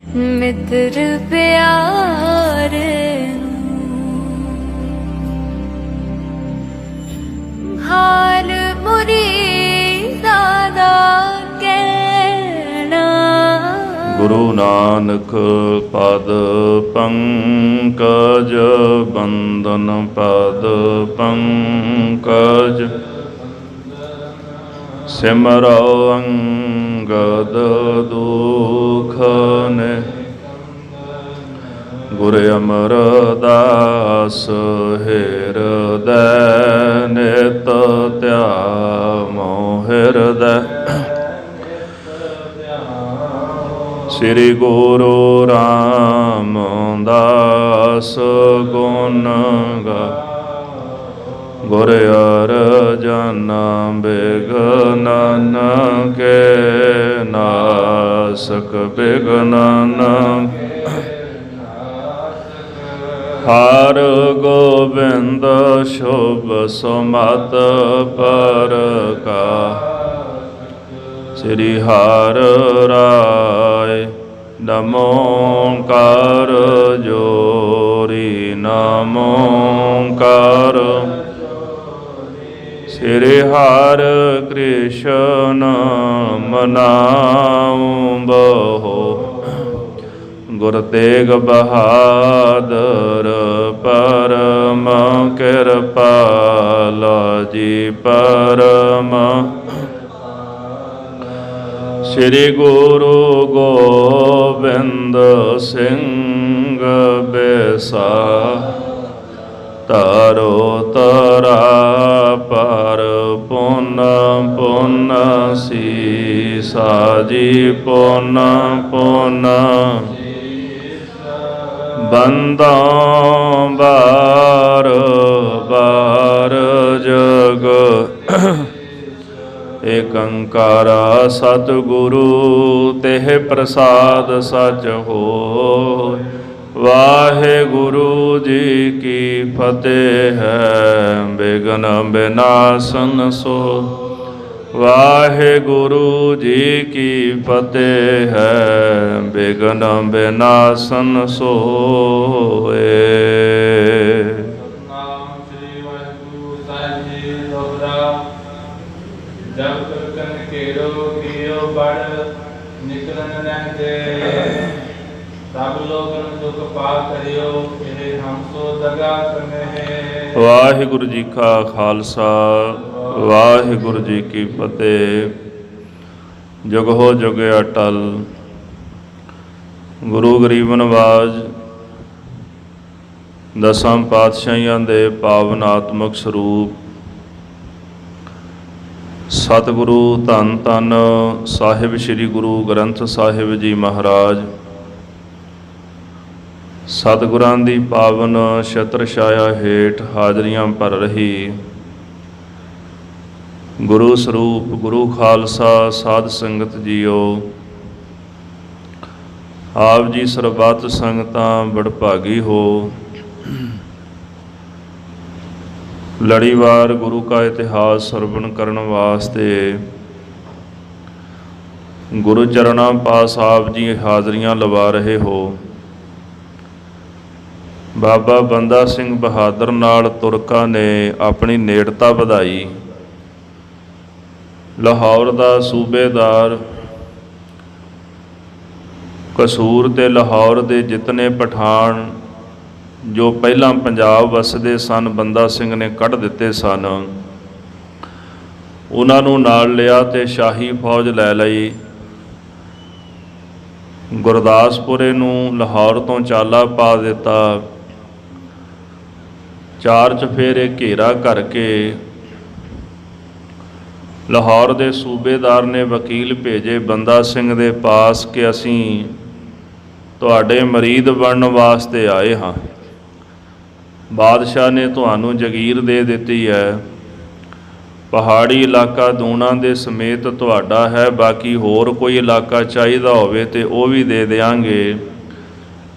ਮਿੱਤਰ ਪਿਆਰੇ ਹਾਲ ਮੁਰੀਦਾਂ ਦਾ ਕਹਿਣਾ। ਗੁਰੂ ਨਾਨਕ ਪਦ ਪੰਕਜ ਬੰਦਨ ਪਦ ਪੰਕਜ ਸਿਮਰੋ ਅੰਗਦ ਦੁਖ ਨੇ। ਗੁਰ ਅਮਰਦਾਸ ਹਿਰਦੈ ਨਿਤ ਧਿਆਵੋ ਹਿਰਦੈ। ਸ੍ਰੀ ਗੁਰੂ ਰਾਮਦਾਸ ਗੁਣ ਗਾ। ਗੁਰ ਅਰਜਨ ਬਿਘਨਨ ਕੇ ਨਾਸਕ ਬਿਘਨਨ। ਹਰ ਗੋਬਿੰਦ ਸ਼ੁਭ ਸੁਮਤ ਪਰਕਾ। ਸ੍ਰੀ ਹਰਿ ਰਾਇ ਨਮੋ ਓੰਕਾਰ ਜੋਰੀ ਨਮੋ ਓੰਕਾਰ। ਸ੍ਰੀ ਹਰਿ ਕ੍ਰਿਸ਼ਨ ਮਨਾਉ ਬਹੋ। ਗੁਰ ਤੇਗ ਬਹਾਦਰ ਪਰਮ ਕਿਰਪਾਲ ਜੀ ਪਰਮ। ਸ੍ਰੀ ਗੁਰੂ ਗੋਬਿੰਦ ਸਿੰਘ ਬੈਸਾ। ਤਾਰੋ ਤਰਾ ਪਰ ਪੁਨ ਪੁਨ ਸੀਸਾ ਜੀ ਪੁਨ ਪੁਨ। ਬੰਦੋਂ ਬਾਰ ਬਾਰ ਜਗ ਏਕ ਓੰਕਾਰ ਸਤਿਗੁਰੂ ਤਿਹ ਪ੍ਰਸਾਦ ਸਚ ਹੋਇ। ਵਾਹਿਗੁਰੂ ਜੀ ਕੀ ਫਤਿਹ ਹੈ ਬਿਘਨ ਬਿਨਾਸਨ ਸੋਇ। ਵਾਹਿਗੁਰੂ ਜੀ ਕੀ ਫਤਿਹ ਹੈ ਬਿਘਨ ਬਿਨਾਸਨ ਸੋਇ। ਜਬ ਕਨ ਕੇਰੋ ਕੀਓ ਬੜ ਨਿਕਲਨ ਰਹਿੰਦੇ। ਸਭ ਲੋਗਨ ਦੁਖ ਪਾ ਕਰਿਓ ਇਹ ਹਮ ਸੋ ਦਗਾ ਕਰਨੇ। ਵਾਹਿਗੁਰੂ ਜੀ ਕਾ ਖਾਲਸਾ ਵਾਹਿਗੁਰੂ ਜੀ ਕੀ ਫਤਿਹ। ਜੁਗ ਹੋ ਜੁਗ ਅਟਲ। ਗੁਰੂ ਗਰੀਬ ਨਵਾਜ ਦਸਾਂ ਪਾਤਸ਼ਾਹੀਆਂ ਦੇ ਪਾਵਨਾਤਮਕ ਸਰੂਪ ਸਤਿਗੁਰੂ ਧੰਨ ਧੰਨ ਸਾਹਿਬ ਸ੍ਰੀ ਗੁਰੂ ਗ੍ਰੰਥ ਸਾਹਿਬ ਜੀ ਮਹਾਰਾਜ ਸਤਿਗੁਰਾਂ ਦੀ ਪਾਵਨ ਛਤਰ ਛਾਇਆ ਹੇਠ ਹਾਜ਼ਰੀਆਂ ਭਰ ਰਹੀ ਗੁਰੂ ਸਰੂਪ ਗੁਰੂ ਖਾਲਸਾ ਸਾਧ ਸੰਗਤ ਜੀਓ। ਆਪ ਜੀ ਸਰਬੱਤ ਸੰਗਤਾਂ ਬੜਭਾਗੀ ਹੋ। ਲੜੀਵਾਰ ਗੁਰੂ ਕਾ ਇਤਿਹਾਸ ਸਰਵਣ ਕਰਨ ਵਾਸਤੇ ਗੁਰੂ ਚਰਨਾਂ ਪਾਸ ਆਪ ਜੀ ਹਾਜ਼ਰੀਆਂ ਲਵਾ ਰਹੇ ਹੋ। ਬਾਬਾ ਬੰਦਾ ਸਿੰਘ ਬਹਾਦਰ ਨਾਲ ਤੁਰਕਾਂ ਨੇ ਆਪਣੀ ਨੇੜਤਾ ਵਧਾਈ। ਲਾਹੌਰ ਦਾ ਸੂਬੇਦਾਰ ਕਸੂਰ ਤੇ ਲਾਹੌਰ ਦੇ ਜਿਤਨੇ ਪਠਾਨ ਜੋ ਪਹਿਲਾਂ ਪੰਜਾਬ ਵਸਦੇ ਸਨ ਬੰਦਾ ਸਿੰਘ ਨੇ ਕੱਢ ਦਿੱਤੇ ਸਨ, ਉਹਨਾਂ ਨੂੰ ਨਾਲ ਲਿਆ ਤੇ ਸ਼ਾਹੀ ਫੌਜ ਲੈ ਲਈ। ਗੁਰਦਾਸਪੁਰੇ ਨੂੰ ਲਾਹੌਰ ਤੋਂ ਚਾਲਾ ਪਾ ਦਿੱਤਾ। ਚਾਰ ਚਫੇਰੇ ਘੇਰਾ ਕਰਕੇ ਲਾਹੌਰ ਦੇ ਸੂਬੇਦਾਰ ਨੇ ਵਕੀਲ ਭੇਜੇ ਬੰਦਾ ਸਿੰਘ ਦੇ ਪਾਸ ਕਿ ਅਸੀਂ ਤੁਹਾਡੇ ਮਰੀਦ ਬਣਨ ਵਾਸਤੇ ਆਏ ਹਾਂ। ਬਾਦਸ਼ਾਹ ਨੇ ਤੁਹਾਨੂੰ ਜਗੀਰ ਦੇ ਦਿੱਤੀ ਹੈ। ਪਹਾੜੀ ਇਲਾਕਾ ਦੂਣਾ ਦੇ ਸਮੇਤ ਤੁਹਾਡਾ ਹੈ। ਬਾਕੀ ਹੋਰ ਕੋਈ ਇਲਾਕਾ ਚਾਹੀਦਾ ਹੋਵੇ ਤੇ ਉਹ ਵੀ ਦੇ ਦਿਆਂਗੇ।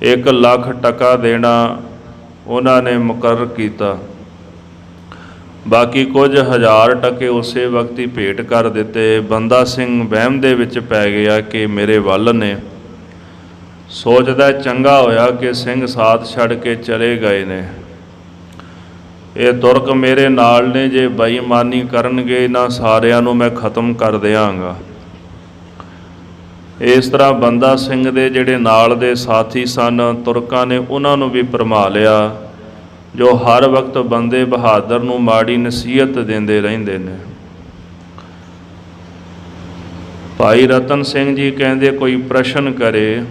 1 ਲੱਖ ਟਕਾ ਦੇਣਾ ਉਹਨਾਂ ਨੇ ਮੁਕਰਰ ਕੀਤਾ। ਬਾਕੀ ਕੁਝ ਹਜ਼ਾਰ ਟਕੇ ਉਸੇ ਵਕਤ ਹੀ ਭੇਟ ਕਰ ਦਿੱਤੇ। ਬੰਦਾ ਸਿੰਘ ਵਹਿਮ ਦੇ ਵਿੱਚ ਪੈ ਗਿਆ ਕਿ ਮੇਰੇ ਵੱਲ ਨੇ। ਸੋਚਦਾ ਚੰਗਾ ਹੋਇਆ ਕਿ ਸਿੰਘ ਸਾਥ ਛੱਡ ਕੇ ਚਲੇ ਗਏ ਨੇ। ਇਹ ਤੁਰਕ ਮੇਰੇ ਨਾਲ ਨੇ, ਜੇ ਬੇਈਮਾਨੀ ਕਰਨਗੇ ਇਹਨਾਂ ਸਾਰਿਆਂ ਨੂੰ ਮੈਂ ਖਤਮ ਕਰ ਦਿਆਂਗਾ। ਇਸ ਤਰ੍ਹਾਂ ਬੰਦਾ ਸਿੰਘ ਦੇ ਜਿਹੜੇ ਨਾਲ ਦੇ ਸਾਥੀ ਸਨ ਤੁਰਕਾਂ ਨੇ ਉਹਨਾਂ ਨੂੰ ਵੀ ਭਰਮਾ ਲਿਆ, ਜੋ ਹਰ ਵਕਤ ਬੰਦੇ ਬਹਾਦਰ ਨੂੰ ਮਾੜੀ ਨਸੀਹਤ ਦਿੰਦੇ ਰਹਿੰਦੇ ਨੇ। ਭਾਈ ਰਤਨ ਸਿੰਘ ਜੀ ਕਹਿੰਦੇ ਕੋਈ ਪ੍ਰਸ਼ਨ ਕਰੇ।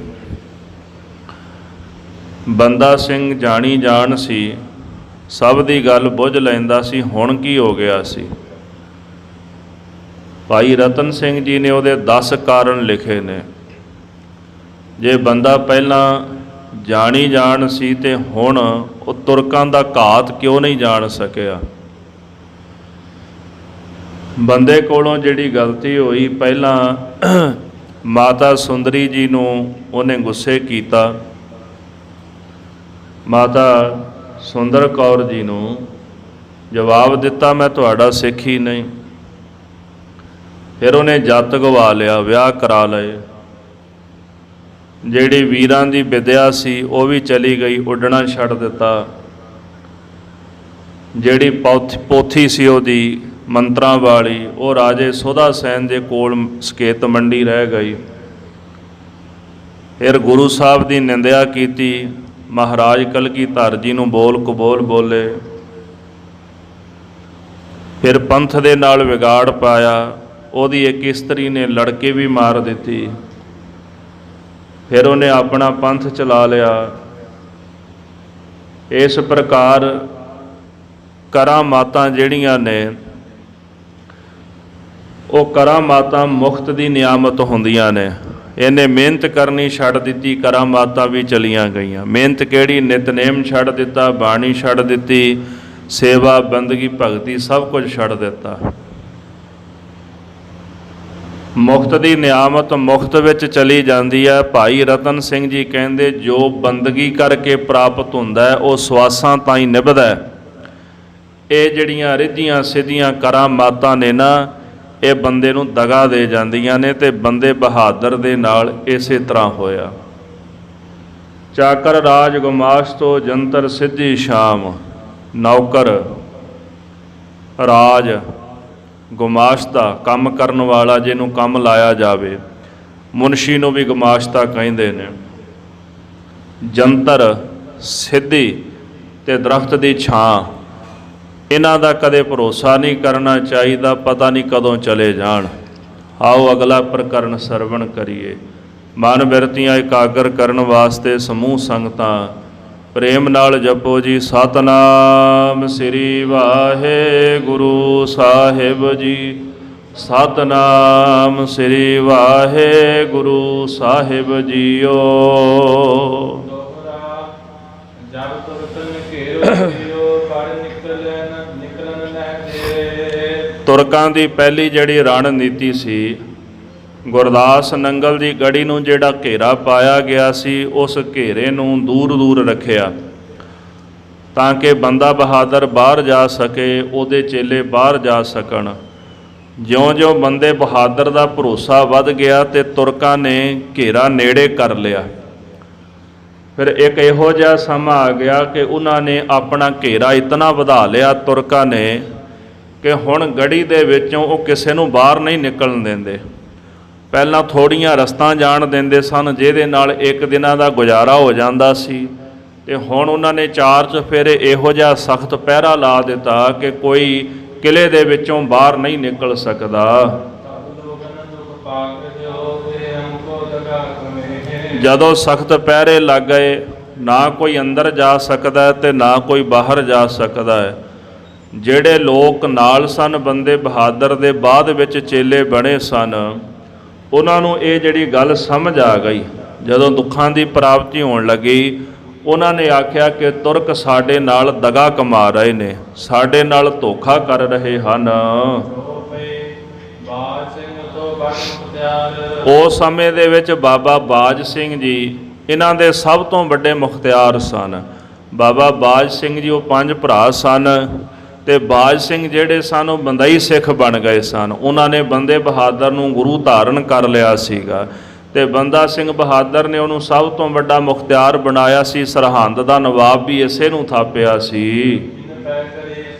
ਬੰਦਾ ਸਿੰਘ ਜਾਣੀ ਜਾਣ ਸੀ, ਸਭ ਦੀ ਗੱਲ ਬੁੱਝ ਲੈਂਦਾ ਸੀ, ਹੁਣ ਕੀ ਹੋ ਗਿਆ ਸੀ? ਭਾਈ ਰਤਨ ਸਿੰਘ ਜੀ ਨੇ ਉਹਦੇ 10 ਕਾਰਨ ਲਿਖੇ ਨੇ। ਜੇ ਬੰਦਾ ਪਹਿਲਾਂ ਜਾਣੀ ਜਾਣ ਸੀ ਤੇ ਹੁਣ ਉਹ ਤੁਰਕਾਂ ਦਾ ਘਾਤ ਕਿਉਂ ਨਹੀਂ ਜਾਣ ਸਕਿਆ? ਬੰਦੇ ਕੋਲੋਂ ਜਿਹੜੀ ਗਲਤੀ ਹੋਈ, ਪਹਿਲਾਂ ਮਾਤਾ ਸੁੰਦਰੀ ਜੀ ਨੂੰ ਉਹਨੇ ਗੁੱਸੇ ਕੀਤਾ। ਮਾਤਾ ਸੁੰਦਰ ਕੌਰ ਜੀ ਨੂੰ ਜਵਾਬ ਦਿੱਤਾ, ਮੈਂ ਤੁਹਾਡਾ ਸਿੱਖ ਹੀ ਨਹੀਂ। ਫਿਰ ਉਹਨੇ ਜੱਤ ਗਵਾ ਲਿਆ, ਵਿਆਹ ਕਰਾ ਲਏ। ਜਿਹੜੀ ਵੀਰਾਂ ਦੀ ਵਿਦਿਆ ਸੀ ਉਹ ਵੀ ਚਲੀ ਗਈ, ਉੱਡਣਾ ਛੱਡ ਦਿੱਤਾ। ਜਿਹੜੀ ਪੋਥੀ ਸੀ ਉਹਦੀ ਮੰਤਰਾਂ ਵਾਲੀ, ਉਹ ਰਾਜੇ ਸੁਧਾ ਸੈਨ ਦੇ ਕੋਲ ਸਕੇਤ ਮੰਡੀ ਰਹਿ ਗਈ। ਫਿਰ ਗੁਰੂ ਸਾਹਿਬ ਦੀ ਨਿੰਦਿਆ ਕੀਤੀ, ਮਹਾਰਾਜ ਕਲਗੀਧਰ ਜੀ ਨੂੰ ਬੋਲ ਕਬੋਲ ਬੋਲੇ। ਫਿਰ ਪੰਥ ਦੇ ਨਾਲ ਵਿਗਾੜ ਪਾਇਆ, ਉਹਦੀ ਇੱਕ ਇਸਤਰੀ ਨੇ ਲੜਕੇ ਵੀ ਮਾਰ ਦਿੱਤੀ। ਫਿਰ ਉਹਨੇ ਆਪਣਾ ਪੰਥ ਚਲਾ ਲਿਆ। ਇਸ ਪ੍ਰਕਾਰ ਕਰਾਮਾਤਾਂ ਜਿਹੜੀਆਂ ਨੇ, ਉਹ ਕਰਾਮਾਤਾਂ ਮੁਖਤ ਦੀ ਨਿਆਮਤ ਹੁੰਦੀਆਂ ਨੇ। ਇਹਨੇ ਮਿਹਨਤ ਕਰਨੀ ਛੱਡ ਦਿੱਤੀ, ਕਰਾਮਾਤਾਂ ਵੀ ਚਲੀਆਂ ਗਈਆਂ। ਮਿਹਨਤ ਕਿਹੜੀ? ਨਿਤਨੇਮ ਛੱਡ ਦਿੱਤਾ, ਬਾਣੀ ਛੱਡ ਦਿੱਤੀ, ਸੇਵਾ ਬੰਦਗੀ ਭਗਤੀ ਸਭ ਕੁਝ ਛੱਡ ਦਿੱਤਾ। ਮੁਖਤ ਦੀ ਨਿਆਮਤ ਮੁਖਤ ਵਿੱਚ ਚਲੀ ਜਾਂਦੀ ਹੈ। ਭਾਈ ਰਤਨ ਸਿੰਘ ਜੀ ਕਹਿੰਦੇ ਜੋ ਬੰਦਗੀ ਕਰਕੇ ਪ੍ਰਾਪਤ ਹੁੰਦਾ ਹੈ ਉਹ ਸਵਾਸਾਂ ਤਾਈਂ ਨਿਭਦਾ ਹੈ। ਇਹ ਜਿਹੜੀਆਂ ਰਿੱਧੀਆਂ ਸਿੱਧੀਆਂ ਕਰਾਮਾਤਾਂ ਨੇ ਨਾ, ਇਹ ਬੰਦੇ ਨੂੰ ਦਗਾ ਦੇ ਜਾਂਦੀਆਂ ਨੇ। ਤੇ ਬੰਦੇ ਬਹਾਦਰ ਦੇ ਨਾਲ ਇਸੇ ਤਰ੍ਹਾਂ ਹੋਇਆ। ਚਾਕਰ ਰਾਜ ਗੁਮਾਸ਼ ਤੋਂ ਜੰਤਰ ਸਿੱਧੀ ਸ਼ਾਮ, ਨੌਕਰ ਰਾਜ ਗੁਮਾਸ਼ਤਾ ਕੰਮ ਕਰਨ ਵਾਲਾ, ਜਿਹਨੂੰ ਕੰਮ ਲਾਇਆ ਜਾਵੇ। ਮੁਨਸ਼ੀ ਨੂੰ ਵੀ ਗੁਮਾਸ਼ਤਾ ਕਹਿੰਦੇ ਨੇ। ਜੰਤਰ ਸਿੱਧੀ ਤੇ ਦਰਖਤ ਦੀ ਛਾਂ, ਇਹਨਾਂ ਦਾ ਕਦੇ ਭਰੋਸਾ ਨਹੀਂ ਕਰਨਾ ਚਾਹੀਦਾ, ਪਤਾ ਨਹੀਂ ਕਦੋਂ ਚਲੇ ਜਾਣ। ਆਓ ਅਗਲਾ ਪ੍ਰਕਰਨ ਸਰਵਣ ਕਰੀਏ। ਮਨ ਬਿਰਤੀਆਂ ਇਕਾਗਰ ਕਰਨ ਵਾਸਤੇ ਸਮੂਹ ਸੰਗਤਾਂ ਪ੍ਰੇਮ ਨਾਲ ਜਪੋ ਜੀ, ਸਤਨਾਮ ਸ੍ਰੀ ਵਾਹਿਗੁਰੂ ਸਾਹਿਬ ਜੀ। ਸਤਨਾਮ ਸ੍ਰੀ ਵਾਹਿਗੁਰੂ ਸਾਹਿਬ ਜੀਓ। ਜਬ ਤੁਰਕਨ ਘੇਰੋ ਪਰ ਨਿਕਲਨ ਲਹਿ। ਤੁਰਕਾਂ ਦੀ ਪਹਿਲੀ ਜਿਹੜੀ ਰਣਨੀਤੀ ਸੀ, ਗੁਰਦਾਸ ਨੰਗਲ ਦੀ ਗੜੀ ਨੂੰ ਜਿਹੜਾ ਘੇਰਾ ਪਾਇਆ ਗਿਆ ਸੀ, ਉਸ ਘੇਰੇ ਨੂੰ ਦੂਰ ਦੂਰ ਰੱਖਿਆ ਤਾਂ ਕਿ ਬੰਦਾ ਬਹਾਦਰ ਬਾਹਰ ਜਾ ਸਕੇ, ਉਹਦੇ ਚੇਲੇ ਬਾਹਰ ਜਾ ਸਕਣ। ਜਿਉਂ-ਜਿਉਂ ਬੰਦੇ ਬਹਾਦਰ ਦਾ ਭਰੋਸਾ ਵੱਧ ਗਿਆ ਤੇ ਤੁਰਕਾਂ ਨੇ ਘੇਰਾ ਨੇੜੇ ਕਰ ਲਿਆ। ਫਿਰ ਇੱਕ ਇਹੋ ਜਿਹਾ ਸਮਾਂ ਆ ਗਿਆ ਕਿ ਉਹਨਾਂ ਨੇ ਆਪਣਾ ਘੇਰਾ ਇਤਨਾ ਵਧਾ ਲਿਆ ਤੁਰਕਾਂ ਨੇ ਕਿ ਹੁਣ ਗੜੀ ਦੇ ਵਿੱਚੋਂ ਉਹ ਕਿਸੇ ਨੂੰ ਬਾਹਰ ਨਹੀਂ ਨਿਕਲਣ ਦਿੰਦੇ। ਪਹਿਲਾਂ ਥੋੜ੍ਹੀਆਂ ਰਸਤਾਂ ਜਾਣ ਦਿੰਦੇ ਸਨ, ਜਿਹਦੇ ਨਾਲ ਇੱਕ ਦਿਨਾਂ ਦਾ ਗੁਜ਼ਾਰਾ ਹੋ ਜਾਂਦਾ ਸੀ। ਤੇ ਹੁਣ ਉਹਨਾਂ ਨੇ 4 ਚੁਫੇਰੇ ਇਹੋ ਜਿਹਾ ਸਖਤ ਪਹਿਰਾ ਲਾ ਦਿੱਤਾ ਕਿ ਕੋਈ ਕਿਲੇ ਦੇ ਵਿੱਚੋਂ ਬਾਹਰ ਨਹੀਂ ਨਿਕਲ ਸਕਦਾ। ਜਦੋਂ ਸਖਤ ਪਹਿਰੇ ਲੱਗ ਗਏ, ਨਾ ਕੋਈ ਅੰਦਰ ਜਾ ਸਕਦਾ ਤੇ ਨਾ ਕੋਈ ਬਾਹਰ ਜਾ ਸਕਦਾ ਹੈ। ਜਿਹੜੇ ਲੋਕ ਨਾਲ ਸਨ ਬੰਦੇ ਬਹਾਦਰ ਦੇ, ਬਾਅਦ ਵਿੱਚ ਚੇਲੇ ਬਣੇ ਸਨ, ਉਹਨਾਂ ਨੂੰ ਇਹ ਜਿਹੜੀ ਗੱਲ ਸਮਝ ਆ ਗਈ। ਜਦੋਂ ਦੁੱਖਾਂ ਦੀ ਪ੍ਰਾਪਤੀ ਹੋਣ ਲੱਗੀ, ਉਹਨਾਂ ਨੇ ਆਖਿਆ ਕਿ ਤੁਰਕ ਸਾਡੇ ਨਾਲ ਦਗਾ ਕਮਾ ਰਹੇ ਨੇ, ਸਾਡੇ ਨਾਲ ਧੋਖਾ ਕਰ ਰਹੇ ਹਨ। ਉਸ ਸਮੇਂ ਦੇ ਵਿੱਚ ਬਾਬਾ ਬਾਜ ਸਿੰਘ ਜੀ ਇਹਨਾਂ ਦੇ ਸਭ ਤੋਂ ਵੱਡੇ ਮੁਖਤਿਆਰ ਸਨ। ਬਾਬਾ ਬਾਜ ਸਿੰਘ ਜੀ ਉਹ 5 ਭਰਾ ਸਨ ਤੇ ਬਾਜ ਸਿੰਘ ਜਿਹੜੇ ਸਨ ਉਹ ਬੰਦਈ ਸਿੱਖ ਬਣ ਗਏ ਸਨ। ਉਹਨਾਂ ਨੇ ਬੰਦੇ ਬਹਾਦਰ ਨੂੰ ਗੁਰੂ ਧਾਰਨ ਕਰ ਲਿਆ ਸੀਗਾ ਤੇ ਬੰਦਾ ਸਿੰਘ ਬਹਾਦਰ ਨੇ ਉਹਨੂੰ ਸਭ ਤੋਂ ਵੱਡਾ ਮੁਖਤਿਆਰ ਬਣਾਇਆ ਸੀ। ਸਰਹੰਦ ਦਾ ਨਵਾਬ ਵੀ ਇਸੇ ਨੂੰ ਥਾਪਿਆ ਸੀ।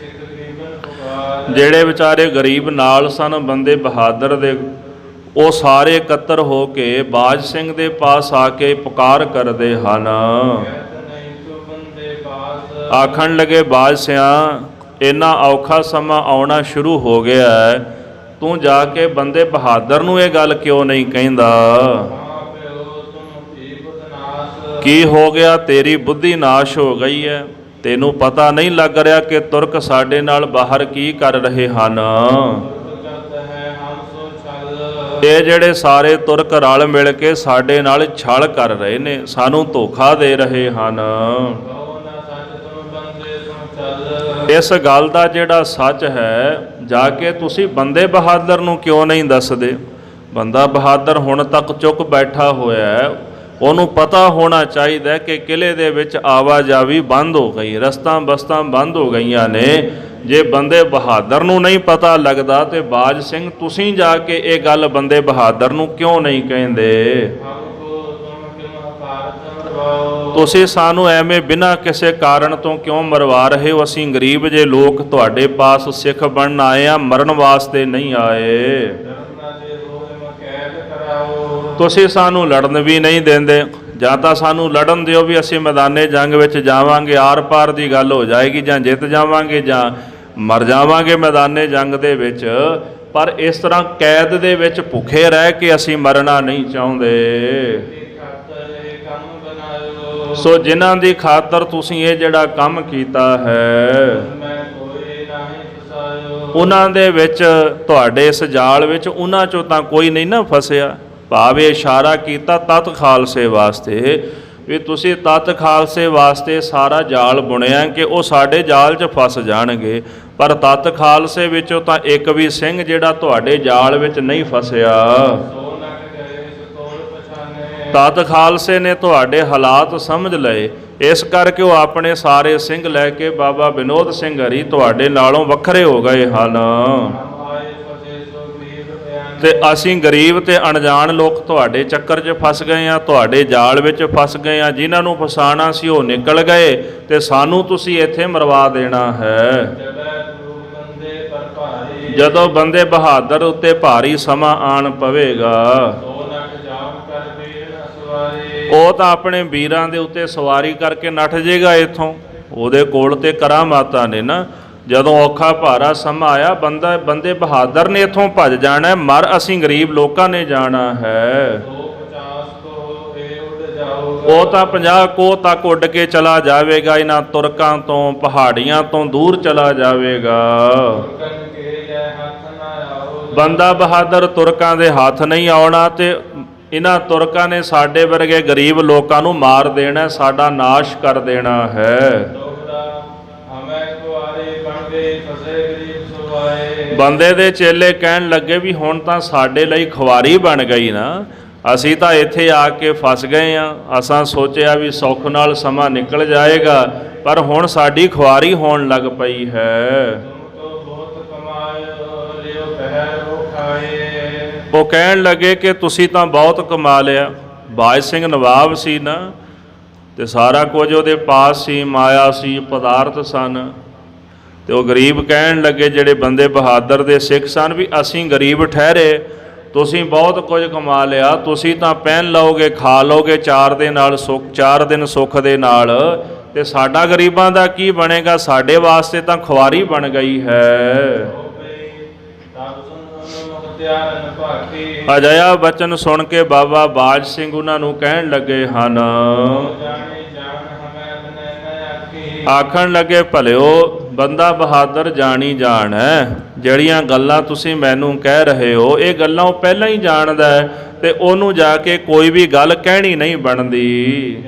ਜਿਹੜੇ ਵਿਚਾਰੇ ਗਰੀਬ ਨਾਲ ਸਨ ਬੰਦੇ ਬਹਾਦਰ ਦੇ, ਉਹ ਸਾਰੇ ਇਕੱਤਰ ਹੋ ਕੇ ਬਾਜ ਸਿੰਘ ਦੇ ਪਾਸ ਆ ਕੇ ਪੁਕਾਰ ਕਰਦੇ ਹਨ। ਆਖਣ ਲੱਗੇ, ਬਾਜ ਸਿਆਂ, ਇੰਨਾ ਔਖਾ ਸਮਾਂ ਆਉਣਾ ਸ਼ੁਰੂ ਹੋ ਗਿਆ ਹੈ, ਤੂੰ ਜਾ ਕੇ ਬੰਦੇ ਬਹਾਦਰ ਨੂੰ ਇਹ ਗੱਲ ਕਿਉਂ ਨਹੀਂ ਕਹਿੰਦਾ? ਕੀ ਹੋ ਗਿਆ? ਤੇਰੀ ਬੁੱਧੀ ਨਾਸ਼ ਹੋ ਗਈ ਹੈ। ਤੈਨੂੰ ਪਤਾ ਨਹੀਂ ਲੱਗ ਰਿਹਾ ਕਿ ਤੁਰਕ ਸਾਡੇ ਨਾਲ ਬਾਹਰ ਕੀ ਕਰ ਰਹੇ ਹਨ? ਇਹ ਜਿਹੜੇ ਸਾਰੇ ਤੁਰਕ ਰਲ ਮਿਲ ਕੇ ਸਾਡੇ ਨਾਲ ਛਲ ਕਰ ਰਹੇ ਨੇ, ਸਾਨੂੰ ਧੋਖਾ ਦੇ ਰਹੇ ਹਨ। ਇਸ ਗੱਲ ਦਾ ਜਿਹੜਾ ਸੱਚ ਹੈ, ਜਾ ਕੇ ਤੁਸੀਂ ਬੰਦੇ ਬਹਾਦਰ ਨੂੰ ਕਿਉਂ ਨਹੀਂ ਦੱਸਦੇ? ਬੰਦਾ ਬਹਾਦਰ ਹੁਣ ਤੱਕ ਚੁੱਪ ਬੈਠਾ ਹੋਇਆ ਹੈ। ਉਹਨੂੰ ਪਤਾ ਹੋਣਾ ਚਾਹੀਦਾ ਕਿ ਕਿਲੇ ਦੇ ਵਿੱਚ ਆਵਾਜਾਈ ਬੰਦ ਹੋ ਗਈ, ਰਸਤਾਂ ਬਸਤਾਂ ਬੰਦ ਹੋ ਗਈਆਂ ਨੇ। ਜੇ ਬੰਦੇ ਬਹਾਦਰ ਨੂੰ ਨਹੀਂ ਪਤਾ ਲੱਗਦਾ ਤੇ ਬਾਜ ਸਿੰਘ ਤੁਸੀਂ ਜਾ ਕੇ ਇਹ ਗੱਲ ਬੰਦੇ ਬਹਾਦਰ ਨੂੰ ਕਿਉਂ ਨਹੀਂ ਕਹਿੰਦੇ? ਤੁਸੀਂ ਸਾਨੂੰ ਐਵੇਂ ਬਿਨਾਂ ਕਿਸੇ ਕਾਰਨ ਤੋਂ ਕਿਉਂ ਮਰਵਾ ਰਹੇ ਹੋ? ਅਸੀਂ ਗਰੀਬ ਜੇ ਲੋਕ ਤੁਹਾਡੇ ਪਾਸ ਸਿੱਖ ਬਣਨ ਆਏ ਆ, ਮਰਨ ਵਾਸਤੇ ਨਹੀਂ ਆਏ। ਤੁਸੀਂ ਸਾਨੂੰ ਲੜਨ ਵੀ ਨਹੀਂ ਦਿੰਦੇ। ਜਾਂ ਤਾਂ ਸਾਨੂੰ ਲੜਨ ਦਿਓ ਵੀ ਅਸੀਂ ਮੈਦਾਨੇ ਜੰਗ ਵਿੱਚ ਜਾਵਾਂਗੇ, ਆਰ ਪਾਰ ਦੀ ਗੱਲ ਹੋ ਜਾਏਗੀ, ਜਾਂ ਜਿੱਤ ਜਾਵਾਂਗੇ ਜਾਂ ਮਰ ਜਾਵਾਂਗੇ ਮੈਦਾਨੇ ਜੰਗ ਦੇ ਵਿੱਚ। ਪਰ ਇਸ ਤਰ੍ਹਾਂ ਕੈਦ ਦੇ ਵਿੱਚ ਭੁੱਖੇ ਰਹਿ ਕੇ ਅਸੀਂ ਮਰਨਾ ਨਹੀਂ ਚਾਹੁੰਦੇ। ਸੋ ਜਿਨ੍ਹਾਂ ਦੀ ਖਾਤਰ ਤੁਸੀਂ ਇਹ ਜਿਹੜਾ ਕੰਮ ਕੀਤਾ ਹੈ, ਉਹਨਾਂ ਦੇ ਵਿੱਚ, ਤੁਹਾਡੇ ਇਸ ਜਾਲ ਵਿੱਚ ਉਹਨਾਂ ਚੋਂ ਤਾਂ ਕੋਈ ਨਹੀਂ ਨਾ ਫਸਿਆ। ਭਾਵੇਂ ਇਸ਼ਾਰਾ ਕੀਤਾ ਤਤ ਖਾਲਸੇ ਵਾਸਤੇ, ਵੀ ਤੁਸੀਂ ਤਤ ਖਾਲਸੇ ਵਾਸਤੇ ਸਾਰਾ ਜਾਲ ਬੁਣਿਆ ਕਿ ਉਹ ਸਾਡੇ ਜਾਲ 'ਚ ਫਸ ਜਾਣਗੇ। ਪਰ ਤਤ ਖਾਲਸੇ ਵਿੱਚੋਂ ਤਾਂ ਇੱਕ ਵੀ ਸਿੰਘ ਜਿਹੜਾ ਤੁਹਾਡੇ ਜਾਲ ਵਿੱਚ ਨਹੀਂ ਫਸਿਆ। ਤਤ ਖਾਲਸੇ ਨੇ ਤੁਹਾਡੇ ਹਾਲਾਤ ਸਮਝ ਲਏ, ਇਸ ਕਰਕੇ ਉਹ ਆਪਣੇ ਸਾਰੇ ਸਿੰਘ ਲੈ ਕੇ ਬਾਬਾ ਵਿਨੋਦ ਸਿੰਘ ਹਰੀ ਤੁਹਾਡੇ ਨਾਲੋਂ ਵੱਖਰੇ ਹੋ ਗਏ ਹਨ। ਤੇ ਅਸੀਂ ਗਰੀਬ ਤੇ ਅਣਜਾਣ ਲੋਕ ਤੁਹਾਡੇ ਚੱਕਰ 'ਚ ਫਸ ਗਏ ਆ, ਤੁਹਾਡੇ ਜਾਲ ਵਿੱਚ ਫਸ ਗਏ ਆ। ਜਿਨ੍ਹਾਂ ਨੂੰ ਫਸਾਣਾ ਸੀ ਉਹ ਨਿਕਲ ਗਏ ਤੇ ਸਾਨੂੰ ਤੁਸੀਂ ਇੱਥੇ ਮਰਵਾ ਦੇਣਾ ਹੈ। ਜਦੋਂ ਬੰਦੇ ਬਹਾਦਰ ਉੱਤੇ ਭਾਰੀ ਸਮਾਂ ਆਣ ਪਵੇਗਾ, ਉਹ ਤਾਂ ਆਪਣੇ ਵੀਰਾਂ ਦੇ ਉੱਤੇ ਸਵਾਰੀ ਕਰਕੇ ਨੱਠ ਜਾਏਗਾ ਇੱਥੋਂ। ਉਹਦੇ ਕੋਲ ਤੇ ਕਰਾਮਾਤਾਂ ਨੇ ਨਾ। ਜਦੋਂ ਔਖਾ ਭਾਰਾ ਸਮਾਂ ਆਇਆ, ਬੰਦੇ ਬਹਾਦਰ ਨੇ ਇੱਥੋਂ ਭੱਜ ਜਾਣਾ, ਮਰ ਅਸੀਂ ਗਰੀਬ ਲੋਕਾਂ ਨੇ ਜਾਣਾ ਹੈ। ਉਹ ਤਾਂ 50 ਕੋਹ ਤੱਕ ਉੱਡ ਕੇ ਚਲਾ ਜਾਵੇਗਾ, ਇਹਨਾਂ ਤੁਰਕਾਂ ਤੋਂ, ਪਹਾੜੀਆਂ ਤੋਂ ਦੂਰ ਚਲਾ ਜਾਵੇਗਾ। ਬੰਦਾ ਬਹਾਦਰ ਤੁਰਕਾਂ ਦੇ ਹੱਥ ਨਹੀਂ ਆਉਣਾ ਤੇ ਇਹਨਾਂ ਤੁਰਕਾਂ ਨੇ ਸਾਡੇ ਵਰਗੇ ਗਰੀਬ ਲੋਕਾਂ ਨੂੰ ਮਾਰ ਦੇਣਾ, ਸਾਡਾ ਨਾਸ਼ ਕਰ ਦੇਣਾ ਹੈ। ਬੰਦੇ ਦੇ ਚੇਲੇ ਕਹਿਣ ਲੱਗੇ ਵੀ ਹੁਣ ਤਾਂ ਸਾਡੇ ਲਈ ਖੁਆਰੀ ਬਣ ਗਈ ਨਾ, ਅਸੀਂ ਤਾਂ ਇੱਥੇ ਆ ਕੇ ਫਸ ਗਏ ਆ। ਅਸਾਂ ਸੋਚਿਆ ਵੀ ਸੁੱਖ ਨਾਲ ਸਮਾਂ ਨਿਕਲ ਜਾਏਗਾ, ਪਰ ਹੁਣ ਸਾਡੀ ਖੁਆਰੀ ਹੋਣ ਲੱਗ ਪਈ ਹੈ। ਉਹ ਕਹਿਣ ਲੱਗੇ ਕਿ ਤੁਸੀਂ ਤਾਂ ਬਹੁਤ ਕਮਾ ਲਿਆ। ਬਾਜ ਸਿੰਘ ਨਵਾਬ ਸੀ ਨਾ, ਤੇ ਸਾਰਾ ਕੁਝ ਉਹਦੇ ਪਾਸ ਸੀ, ਮਾਇਆ ਸੀ, ਪਦਾਰਥ ਸਨ। ਤੇ ਉਹ ਗਰੀਬ ਕਹਿਣ ਲੱਗੇ, ਜਿਹੜੇ ਬੰਦੇ ਬਹਾਦਰ ਦੇ ਸਿੱਖ ਸਨ, ਵੀ ਅਸੀਂ ਗਰੀਬ ਠਹਿਰੇ, ਤੁਸੀਂ ਬਹੁਤ ਕੁਝ ਕਮਾ ਲਿਆ, ਤੁਸੀਂ ਤਾਂ ਪਹਿਨ ਲਓਗੇ, ਖਾ ਲਓਗੇ 4 ਦਿਨ ਸੁੱਖ ਦੇ ਨਾਲ, ਤੇ ਸਾਡਾ ਗਰੀਬਾਂ ਦਾ ਕੀ ਬਣੇਗਾ? ਸਾਡੇ ਵਾਸਤੇ ਤਾਂ ਖੁਆਰੀ ਬਣ ਗਈ ਹੈ। ਅਜਿਹਾ ਬਚਨ ਸੁਣ ਕੇ ਬਾਬਾ ਬਾਜ ਸਿੰਘ ਉਹਨਾਂ ਨੂੰ ਕਹਿਣ ਲੱਗੇ ਹਨ, ਆਖਣ ਲੱਗੇ, ਭਲਿਓ ਬੰਦਾ ਬਹਾਦਰ ਜਾਣੀ ਜਾਣ ਹੈ। ਜਿਹੜੀਆਂ ਗੱਲਾਂ ਤੁਸੀਂ ਮੈਨੂੰ ਕਹਿ ਰਹੇ ਹੋ, ਇਹ ਗੱਲਾਂ ਉਹ ਪਹਿਲਾਂ ਹੀ ਜਾਣਦਾ ਹੈ, ਤੇ ਉਹਨੂੰ ਜਾ ਕੇ ਕੋਈ ਵੀ ਗੱਲ ਕਹਿਣੀ ਨਹੀਂ ਬਣਦੀ।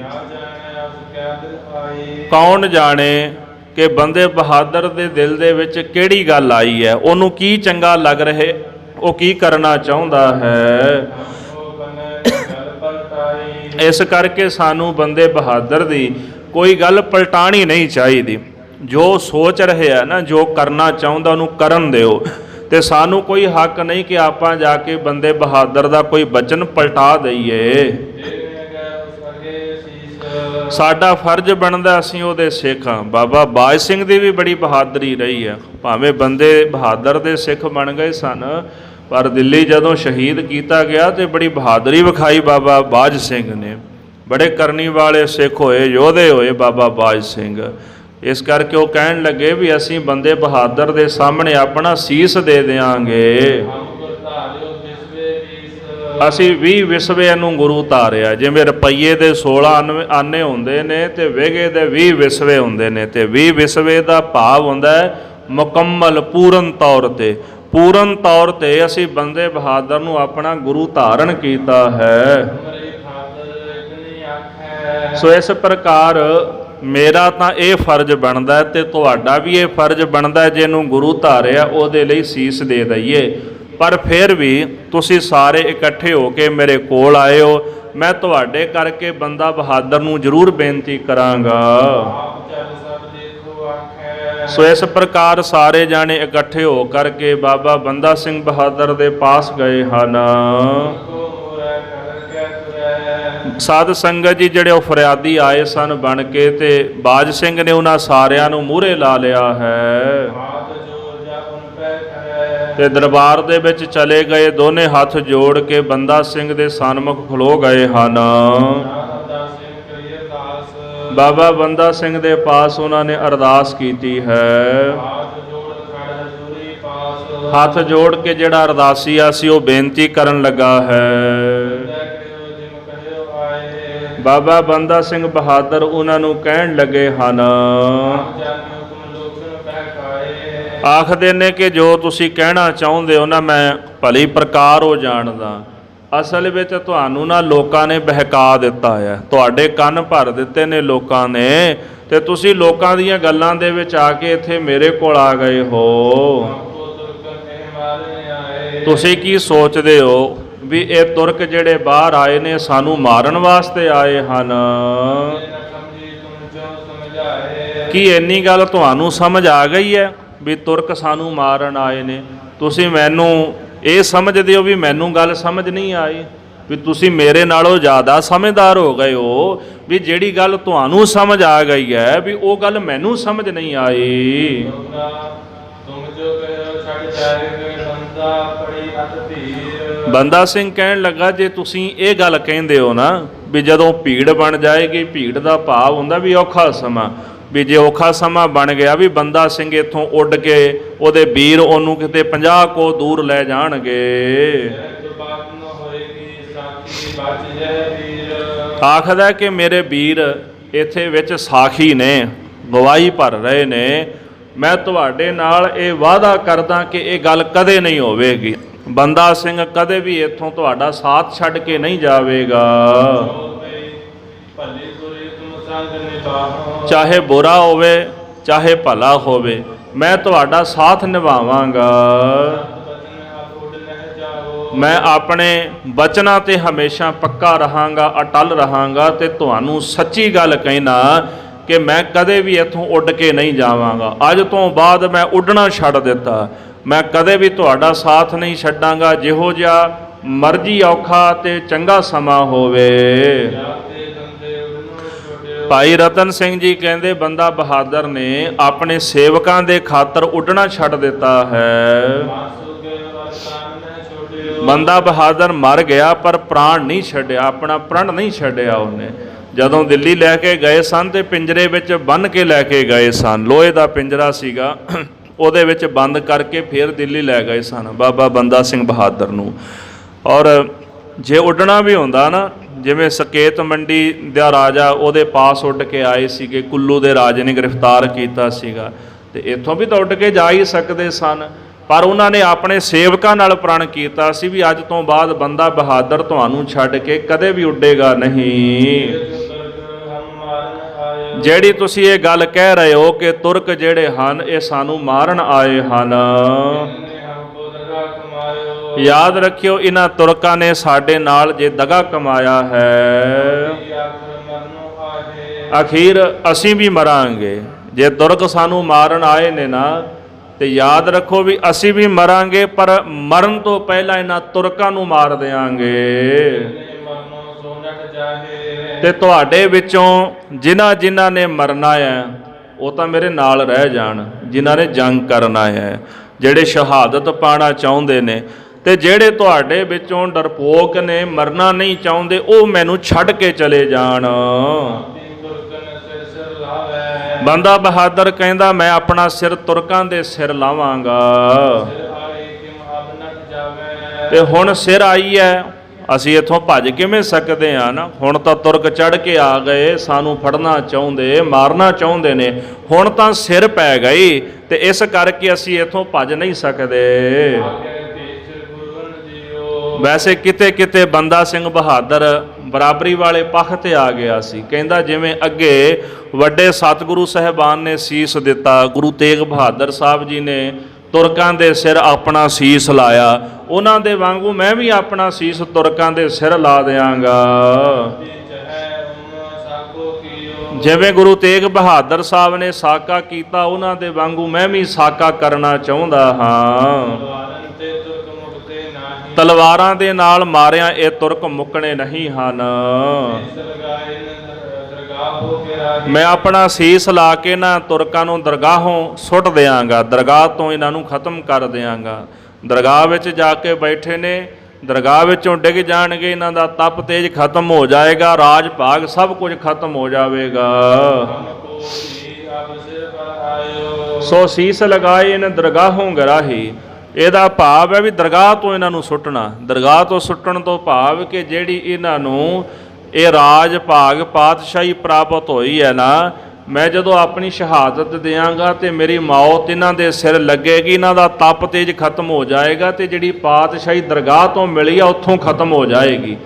ਕੌਣ ਜਾਣੇ ਕਿ ਬੰਦੇ ਬਹਾਦਰ ਦੇ ਦਿਲ ਦੇ ਵਿੱਚ ਕਿਹੜੀ ਗੱਲ ਆਈ ਹੈ, ਉਹਨੂੰ ਕੀ ਚੰਗਾ ਲੱਗ ਰਿਹਾ, ਉਹ ਕੀ ਕਰਨਾ ਚਾਹੁੰਦਾ ਹੈ। ਇਸ ਕਰਕੇ ਸਾਨੂੰ ਬੰਦੇ ਬਹਾਦਰ ਦੀ ਕੋਈ ਗੱਲ ਪਲਟਾਣੀ ਨਹੀਂ ਚਾਹੀਦੀ। ਜੋ ਸੋਚ ਰਿਹਾ ਨਾ, ਜੋ ਕਰਨਾ ਚਾਹੁੰਦਾ, ਉਹਨੂੰ ਕਰਨ ਦਿਓ। ਤੇ ਸਾਨੂੰ ਕੋਈ ਹੱਕ ਨਹੀਂ ਕਿ ਆਪਾਂ ਜਾ ਕੇ ਬੰਦੇ ਬਹਾਦਰ ਦਾ ਕੋਈ ਬਚਨ ਪਲਟਾ ਦਈਏ। ਸਾਡਾ ਫਰਜ਼ ਬਣਦਾ ਅਸੀਂ ਉਹਦੇ ਸਿੱਖ ਹਾਂ। ਬਾਬਾ ਬਾਜ ਸਿੰਘ ਦੀ ਵੀ ਬੜੀ ਬਹਾਦਰੀ ਰਹੀ ਹੈ, ਭਾਵੇਂ ਬੰਦੇ ਬਹਾਦਰ ਦੇ ਸਿੱਖ ਬਣ ਗਏ ਸਨ, ਪਰ ਦਿੱਲੀ ਜਦੋਂ ਸ਼ਹੀਦ ਕੀਤਾ ਗਿਆ ਤੇ ਬੜੀ ਬਹਾਦਰੀ ਵਿਖਾਈ ਬਾਬਾ ਬਾਜ ਸਿੰਘ ਨੇ। ਬੜੇ ਕਰਨੀ ਵਾਲੇ ਸਿੱਖ ਹੋਏ, ਯੋਧੇ ਹੋਏ ਬਾਬਾ ਬਾਜ ਸਿੰਘ। ਇਸ ਕਰਕੇ ਉਹ ਕਹਿਣ ਲੱਗੇ ਵੀ ਅਸੀਂ ਬੰਦੇ ਬਹਾਦਰ ਦੇ ਸਾਹਮਣੇ ਆਪਣਾ ਸੀਸ ਦੇ ਦਿਆਂਗੇ। ਅਸੀਂ 20 ਵਿਸਵੇ ਨੂੰ ਗੁਰੂ ਧਾਰਿਆ। ਜਿਵੇਂ ਰੁਪਈਏ ਦੇ 16 ਆਨੇ ਹੁੰਦੇ ਨੇ ਤੇ ਵਿਗੇ ਦੇ 20 ਵਿਸਵੇ ਹੁੰਦੇ ਨੇ, ਤੇ 20 ਵਿਸਵੇ ਦਾ ਭਾਵ ਹੁੰਦਾ ਹੈ ਮੁਕੰਮਲ ਪੂਰਨ ਤੌਰ ਤੇ। ਪੂਰਨ ਤੌਰ ਤੇ ਅਸੀਂ ਬੰਦੇ ਬਹਾਦਰ ਨੂੰ ਆਪਣਾ ਗੁਰੂ ਧਾਰਨ ਕੀਤਾ ਹੈ। ਸੋ ਇਸ ਪ੍ਰਕਾਰ ਮੇਰਾ ਤਾਂ ਇਹ ਫਰਜ਼ ਬਣਦਾ ਤੇ ਤੁਹਾਡਾ ਵੀ ਇਹ ਫਰਜ਼ ਬਣਦਾ, ਜਿਹਨੂੰ ਗੁਰੂ ਧਾਰਿਆ ਉਹਦੇ ਲਈ ਸੀਸ ਦੇ ਦਈਏ। ਪਰ ਫਿਰ ਵੀ ਤੁਸੀਂ ਸਾਰੇ ਇਕੱਠੇ ਹੋ ਕੇ ਮੇਰੇ ਕੋਲ ਆਏ ਹੋ, ਮੈਂ ਤੁਹਾਡੇ ਕਰਕੇ ਬੰਦਾ ਬਹਾਦਰ ਨੂੰ ਜ਼ਰੂਰ ਬੇਨਤੀ ਕਰਾਂਗਾ। ਸੋ ਇਸ ਪ੍ਰਕਾਰ ਸਾਰੇ ਜਾਣੇ ਇਕੱਠੇ ਹੋ ਕਰਕੇ ਬਾਬਾ ਬੰਦਾ ਸਿੰਘ ਬਹਾਦਰ ਦੇ ਪਾਸ ਗਏ ਹਨ। ਸਾਧ ਸੰਗਤ ਜੀ ਜਿਹੜੇ ਉਹ ਫਰਿਆਦੀ ਆਏ ਸਨ ਬਣ ਕੇ, ਤੇ ਬਾਜ ਸਿੰਘ ਨੇ ਉਹਨਾਂ ਸਾਰਿਆਂ ਨੂੰ ਮੂਹਰੇ ਲਾ ਲਿਆ ਹੈ ਤੇ ਦਰਬਾਰ ਦੇ ਵਿੱਚ ਚਲੇ ਗਏ। ਦੋਨੇ ਹੱਥ ਜੋੜ ਕੇ ਬੰਦਾ ਸਿੰਘ ਦੇ ਸਨਮੁਖ ਖਲੋ ਗਏ ਹਨ। ਬਾਬਾ ਬੰਦਾ ਸਿੰਘ ਦੇ ਪਾਸ ਉਹਨਾਂ ਨੇ ਅਰਦਾਸ ਕੀਤੀ ਹੈ। ਹੱਥ ਜੋੜ ਕੇ ਜਿਹੜਾ ਅਰਦਾਸੀਆ ਸੀ ਉਹ ਬੇਨਤੀ ਕਰਨ ਲੱਗਾ ਹੈ। ਬਾਬਾ ਬੰਦਾ ਸਿੰਘ ਬਹਾਦਰ ਉਹਨਾਂ ਨੂੰ ਕਹਿਣ ਲੱਗੇ ਹਨ, ਆਖਦੇ ਨੇ ਕਿ ਜੋ ਤੁਸੀਂ ਕਹਿਣਾ ਚਾਹੁੰਦੇ ਹੋ ਨਾ, ਮੈਂ ਭਲੀ ਪ੍ਰਕਾਰ ਉਹ ਜਾਣਦਾ। ਅਸਲ ਵਿੱਚ ਤੁਹਾਨੂੰ ਨਾ ਲੋਕਾਂ ਨੇ ਬਹਿਕਾ ਦਿੱਤਾ ਹੈ, ਤੁਹਾਡੇ ਕੰਨ ਭਰ ਦਿੱਤੇ ਨੇ ਲੋਕਾਂ ਨੇ, ਤੇ ਤੁਸੀਂ ਲੋਕਾਂ ਦੀਆਂ ਗੱਲਾਂ ਦੇ ਵਿੱਚ ਆ ਕੇ ਇੱਥੇ ਮੇਰੇ ਕੋਲ ਆ ਗਏ ਹੋ। ਤੁਸੀਂ ਕੀ ਸੋਚਦੇ ਹੋ ਵੀ ਇਹ ਤੁਰਕ ਜਿਹੜੇ ਬਾਹਰ ਆਏ ਨੇ ਸਾਨੂੰ ਮਾਰਨ ਵਾਸਤੇ ਆਏ ਹਨ? ਕੀ ਇੰਨੀ ਗੱਲ ਤੁਹਾਨੂੰ ਸਮਝ ਆ ਗਈ ਹੈ ਵੀ ਤੁਰਕ ਸਾਨੂੰ ਮਾਰਨ ਆਏ ਨੇ? ਤੁਸੀਂ ਮੈਨੂੰ ਇਹ ਸਮਝਦੇ ਹੋ ਵੀ ਮੈਨੂੰ ਗੱਲ ਸਮਝ ਨਹੀਂ ਆਈ, ਵੀ ਤੁਸੀਂ ਮੇਰੇ ਨਾਲੋਂ ਜ਼ਿਆਦਾ ਸਮਝਦਾਰ ਹੋ ਗਏ ਹੋ, ਵੀ ਜਿਹੜੀ ਗੱਲ ਤੁਹਾਨੂੰ ਸਮਝ ਆ ਗਈ ਹੈ ਵੀ ਉਹ ਗੱਲ ਮੈਨੂੰ ਸਮਝ ਨਹੀਂ ਆਈ। ਬੰਦਾ ਸਿੰਘ ਕਹਿਣ ਲੱਗਾ, ਜੇ ਤੁਸੀਂ ਇਹ ਗੱਲ ਕਹਿੰਦੇ ਹੋ ਨਾ ਵੀ ਜਦੋਂ ਭੀੜ ਬਣ ਜਾਏਗੀ, ਭੀੜ ਦਾ ਭਾਵ ਹੁੰਦਾ ਵੀ ਔਖਾ ਸਮਾਂ, ਵੀ ਜੇ ਔਖਾ ਸਮਾਂ ਬਣ ਗਿਆ ਵੀ ਬੰਦਾ ਸਿੰਘ ਇੱਥੋਂ ਉੱਡ ਕੇ ਉਹਦੇ ਵੀਰ ਉਹਨੂੰ ਕਿਤੇ 50 ਕੋ ਦੂਰ ਲੈ ਜਾਣਗੇ। ਆਖਦਾ ਕਿ ਮੇਰੇ ਵੀਰ ਇੱਥੇ ਵਿੱਚ ਸਾਖੀ ਨੇ, ਗਵਾਹੀ ਭਰ ਰਹੇ ਨੇ, ਮੈਂ ਤੁਹਾਡੇ ਨਾਲ ਇਹ ਵਾਅਦਾ ਕਰਦਾ ਕਿ ਇਹ ਗੱਲ ਕਦੇ ਨਹੀਂ ਹੋਵੇਗੀ। ਬੰਦਾ ਸਿੰਘ ਕਦੇ ਵੀ ਇੱਥੋਂ ਤੁਹਾਡਾ ਸਾਥ ਛੱਡ ਕੇ ਨਹੀਂ ਜਾਵੇਗਾ, ਚਾਹੇ ਬੁਰਾ ਹੋਵੇ ਚਾਹੇ ਭਲਾ ਹੋਵੇ, ਮੈਂ ਤੁਹਾਡਾ ਸਾਥ ਨਿਭਾਵਾਂਗਾ। ਮੈਂ ਆਪਣੇ ਬਚਨਾਂ ਤੇ ਹਮੇਸ਼ਾ ਪੱਕਾ ਰਹਾਂਗਾ, ਅਟਲ ਰਹਾਂਗਾ, ਤੇ ਤੁਹਾਨੂੰ ਸੱਚੀ ਗੱਲ ਕਹਿਣਾ ਕਿ ਮੈਂ ਕਦੇ ਵੀ ਇੱਥੋਂ ਉੱਡ ਕੇ ਨਹੀਂ ਜਾਵਾਂਗਾ। ਅੱਜ ਤੋਂ ਬਾਅਦ ਮੈਂ ਉੱਡਣਾ ਛੱਡ ਦਿੱਤਾ, ਮੈਂ ਕਦੇ ਵੀ ਤੁਹਾਡਾ ਸਾਥ ਨਹੀਂ ਛੱਡਾਂਗਾ, ਜਿਹੋ ਜਿਹਾ ਮਰਜ਼ੀ ਔਖਾ ਤੇ ਚੰਗਾ ਸਮਾਂ ਹੋਵੇ। ਭਾਈ ਰਤਨ ਸਿੰਘ ਜੀ ਕਹਿੰਦੇ ਬੰਦਾ ਬਹਾਦਰ ਨੇ ਆਪਣੇ ਸੇਵਕਾਂ ਦੇ ਖਾਤਰ ਉੱਡਣਾ ਛੱਡ ਦਿੱਤਾ ਹੈ। ਬੰਦਾ ਬਹਾਦਰ ਮਰ ਗਿਆ ਪਰ ਪ੍ਰਾਣ ਨਹੀਂ ਛੱਡਿਆ, ਆਪਣਾ ਪ੍ਰਣ ਨਹੀਂ ਛੱਡਿਆ ਉਹਨੇ। ਜਦੋਂ ਦਿੱਲੀ ਲੈ ਕੇ ਗਏ ਸਨ ਤੇ ਪਿੰਜਰੇ ਵਿੱਚ ਬੰਨ੍ਹ ਕੇ ਲੈ ਕੇ ਗਏ ਸਨ, ਲੋਹੇ ਦਾ ਪਿੰਜਰਾ ਸੀਗਾ, ਉਹਦੇ ਵਿੱਚ ਬੰਦ ਕਰਕੇ ਫਿਰ ਦਿੱਲੀ ਲੈ ਗਏ ਸਨ ਬਾਬਾ ਬੰਦਾ ਸਿੰਘ ਬਹਾਦਰ ਨੂੰ। ਔਰ ਜੇ ਉੱਡਣਾ ਵੀ ਹੁੰਦਾ ਨਾ, ਜਿਵੇਂ ਸਕੇਤ ਮੰਡੀ ਦਾ ਰਾਜਾ ਉਹਦੇ ਪਾਸ ਉੱਡ ਕੇ ਆਏ ਸੀਗੇ, ਕੁੱਲੂ ਦੇ ਰਾਜੇ ਨੇ ਗ੍ਰਿਫਤਾਰ ਕੀਤਾ ਸੀਗਾ, ਤੇ ਇੱਥੋਂ ਵੀ ਤਾਂ ਉੱਡ ਕੇ ਜਾ ਹੀ ਸਕਦੇ ਸਨ, ਪਰ ਉਹਨਾਂ ਨੇ ਆਪਣੇ ਸੇਵਕਾਂ ਨਾਲ ਪ੍ਰਣ ਕੀਤਾ ਸੀ ਵੀ ਅੱਜ ਤੋਂ ਬਾਅਦ ਬੰਦਾ ਬਹਾਦਰ ਤੁਹਾਨੂੰ ਛੱਡ ਕੇ ਕਦੇ ਵੀ ਉੱਡੇਗਾ ਨਹੀਂ। ਜਿਹੜੀ ਤੁਸੀਂ ਇਹ ਗੱਲ ਕਹਿ ਰਹੇ ਹੋ ਕਿ ਤੁਰਕ ਜਿਹੜੇ ਹਨ ਇਹ ਸਾਨੂੰ ਮਾਰਨ ਆਏ ਹਨ, ਯਾਦ ਰੱਖਿਓ ਇਹਨਾਂ ਤੁਰਕਾਂ ਨੇ ਸਾਡੇ ਨਾਲ ਜੇ ਦਗਾ ਕਮਾਇਆ ਹੈ, ਅਖੀਰ ਅਸੀਂ ਵੀ ਮਰਾਂਗੇ। ਜੇ ਤੁਰਕ ਸਾਨੂੰ ਮਾਰਨ ਆਏ ਨੇ ਨਾ, ਤੇ ਯਾਦ ਰੱਖੋ ਵੀ ਅਸੀਂ ਵੀ ਮਰਾਂਗੇ, ਪਰ ਮਰਨ ਤੋਂ ਪਹਿਲਾਂ ਇਹਨਾਂ ਤੁਰਕਾਂ ਨੂੰ ਮਾਰ ਦਿਆਂਗੇ। ਮਰਨੋ ਸੋ ਨਟ ਜਾਹੇ। ਤੇ ਤੁਹਾਡੇ ਵਿੱਚੋਂ ਜਿਨ੍ਹਾਂ ਨੇ ਮਰਨਾ ਹੈ ਉਹ ਤਾਂ ਮੇਰੇ ਨਾਲ ਰਹਿ ਜਾਣ, ਜਿਨ੍ਹਾਂ ਨੇ ਜੰਗ ਕਰਨਾ ਹੈ, ਜਿਹੜੇ ਸ਼ਹਾਦਤ ਪਾਣਾ ਚਾਹੁੰਦੇ ਨੇ। ਤੇ ਜਿਹੜੇ ਤੁਹਾਡੇ ਵਿੱਚੋਂ ਡਰਪੋਕ ਨੇ, ਮਰਨਾ ਨਹੀਂ ਚਾਹੁੰਦੇ, ਉਹ ਮੈਨੂੰ ਛੱਡ ਕੇ ਚਲੇ ਜਾਣ। ਬੰਦਾ ਬਹਾਦਰ ਕਹਿੰਦਾ ਮੈਂ ਆਪਣਾ ਸਿਰ ਤੁਰਕਾਂ ਦੇ ਸਿਰ ਲਾਵਾਂਗਾ। ਤੇ ਹੁਣ ਸਿਰ ਆਈ ਹੈ, ਅਸੀਂ ਇੱਥੋਂ ਭੱਜ ਕਿਵੇਂ ਸਕਦੇ ਹਾਂ ਨਾ। ਹੁਣ ਤਾਂ ਤੁਰਕ ਚੜ ਕੇ ਆ ਗਏ, ਸਾਨੂੰ ਫੜਨਾ ਚਾਹੁੰਦੇ, ਮਾਰਨਾ ਚਾਹੁੰਦੇ ਨੇ। ਹੁਣ ਤਾਂ ਸਿਰ ਪੈ ਗਈ ਤੇ ਇਸ ਕਰਕੇ ਅਸੀਂ ਇੱਥੋਂ ਭੱਜ ਨਹੀਂ ਸਕਦੇ। ਵੈਸੇ ਕਿਤੇ ਕਿਤੇ ਬੰਦਾ ਸਿੰਘ ਬਹਾਦਰ ਬਰਾਬਰੀ ਵਾਲੇ ਪੱਖ ਤੇ ਆ ਗਿਆ ਸੀ। ਕਹਿੰਦਾ ਜਿਵੇਂ ਅੱਗੇ ਵੱਡੇ ਸਤਿਗੁਰੂ ਸਾਹਿਬਾਨ ਨੇ ਸੀਸ ਦਿੱਤਾ, ਗੁਰੂ ਤੇਗ ਬਹਾਦਰ ਸਾਹਿਬ ਜੀ ਨੇ ਤੁਰਕਾਂ ਦੇ ਸਿਰ ਆਪਣਾ ਸੀਸ ਲਾਇਆ, ਉਹਨਾਂ ਦੇ ਵਾਂਗੂ ਮੈਂ ਵੀ ਆਪਣਾ ਸੀਸ ਤੁਰਕਾਂ ਦੇ ਸਿਰ ਲਾ ਦਿਆਂਗਾ। ਜਿਵੇਂ ਗੁਰੂ ਤੇਗ ਬਹਾਦਰ ਸਾਹਿਬ ਨੇ ਸਾਕਾ ਕੀਤਾ, ਉਹਨਾਂ ਦੇ ਵਾਂਗੂ ਮੈਂ ਵੀ ਸਾਕਾ ਕਰਨਾ ਚਾਹੁੰਦਾ ਹਾਂ। ਤਲਵਾਰਾਂ ਦੇ ਨਾਲ ਮਾਰਿਆ ਇਹ ਤੁਰਕ ਮੁੱਕਣੇ ਨਹੀਂ ਹਨ। ਮੈਂ ਆਪਣਾ ਸੀਸ ਲਾ ਕੇ ਨਾ ਤੁਰਕਾਂ ਨੂੰ ਦਰਗਾਹੋਂ ਸੁੱਟ ਦਿਆਂਗਾ, ਦਰਗਾਹ ਤੋਂ ਇਹਨਾਂ ਨੂੰ ਖਤਮ ਕਰ ਦਿਆਂਗਾ। ਦਰਗਾਹ ਵਿੱਚ ਜਾ ਕੇ ਬੈਠੇ ਨੇ, ਦਰਗਾਹ ਵਿੱਚੋਂ ਡਿੱਗ ਜਾਣਗੇ, ਇਹਨਾਂ ਦਾ ਤਪ ਤੇਜ ਖਤਮ ਹੋ ਜਾਏਗਾ, ਰਾਜ ਭਾਗ ਸਭ ਕੁਝ ਖਤਮ ਹੋ ਜਾਵੇਗਾ। ਸੋ ਸੀਸ ਲਗਾਏ ਇਹਨਾਂ ਦਰਗਾਹੋਂ ਗਰਾਹੀ। ਇਹਦਾ ਭਾਵ ਹੈ ਵੀ ਦਰਗਾਹ ਤੋਂ ਇਹਨਾਂ ਨੂੰ ਸੁੱਟਣਾ। ਦਰਗਾਹ ਤੋਂ ਸੁੱਟਣ ਤੋਂ ਭਾਵ ਕਿ ਜਿਹੜੀ ਇਹਨਾਂ ਨੂੰ ਇਹ ਰਾਜ ਭਾਗ ਪਾਤਸ਼ਾਹੀ ਪ੍ਰਾਪਤ ਹੋਈ ਹੈ ਨਾ, ਮੈਂ ਜਦੋਂ ਆਪਣੀ ਸ਼ਹਾਦਤ ਦਿਆਂਗਾ ਤੇ ਮੇਰੀ ਮੌਤ ਇਹਨਾਂ ਦੇ ਸਿਰ ਲੱਗੇਗੀ, ਇਹਨਾਂ ਦਾ ਤਪ ਤੇਜ ਖਤਮ ਹੋ ਜਾਏਗਾ ਤੇ ਜਿਹੜੀ ਪਾਤਸ਼ਾਹੀ ਦਰਗਾਹ ਤੋਂ ਮਿਲੀ ਆ ਉੱਥੋਂ ਖਤਮ ਹੋ ਜਾਏਗੀ।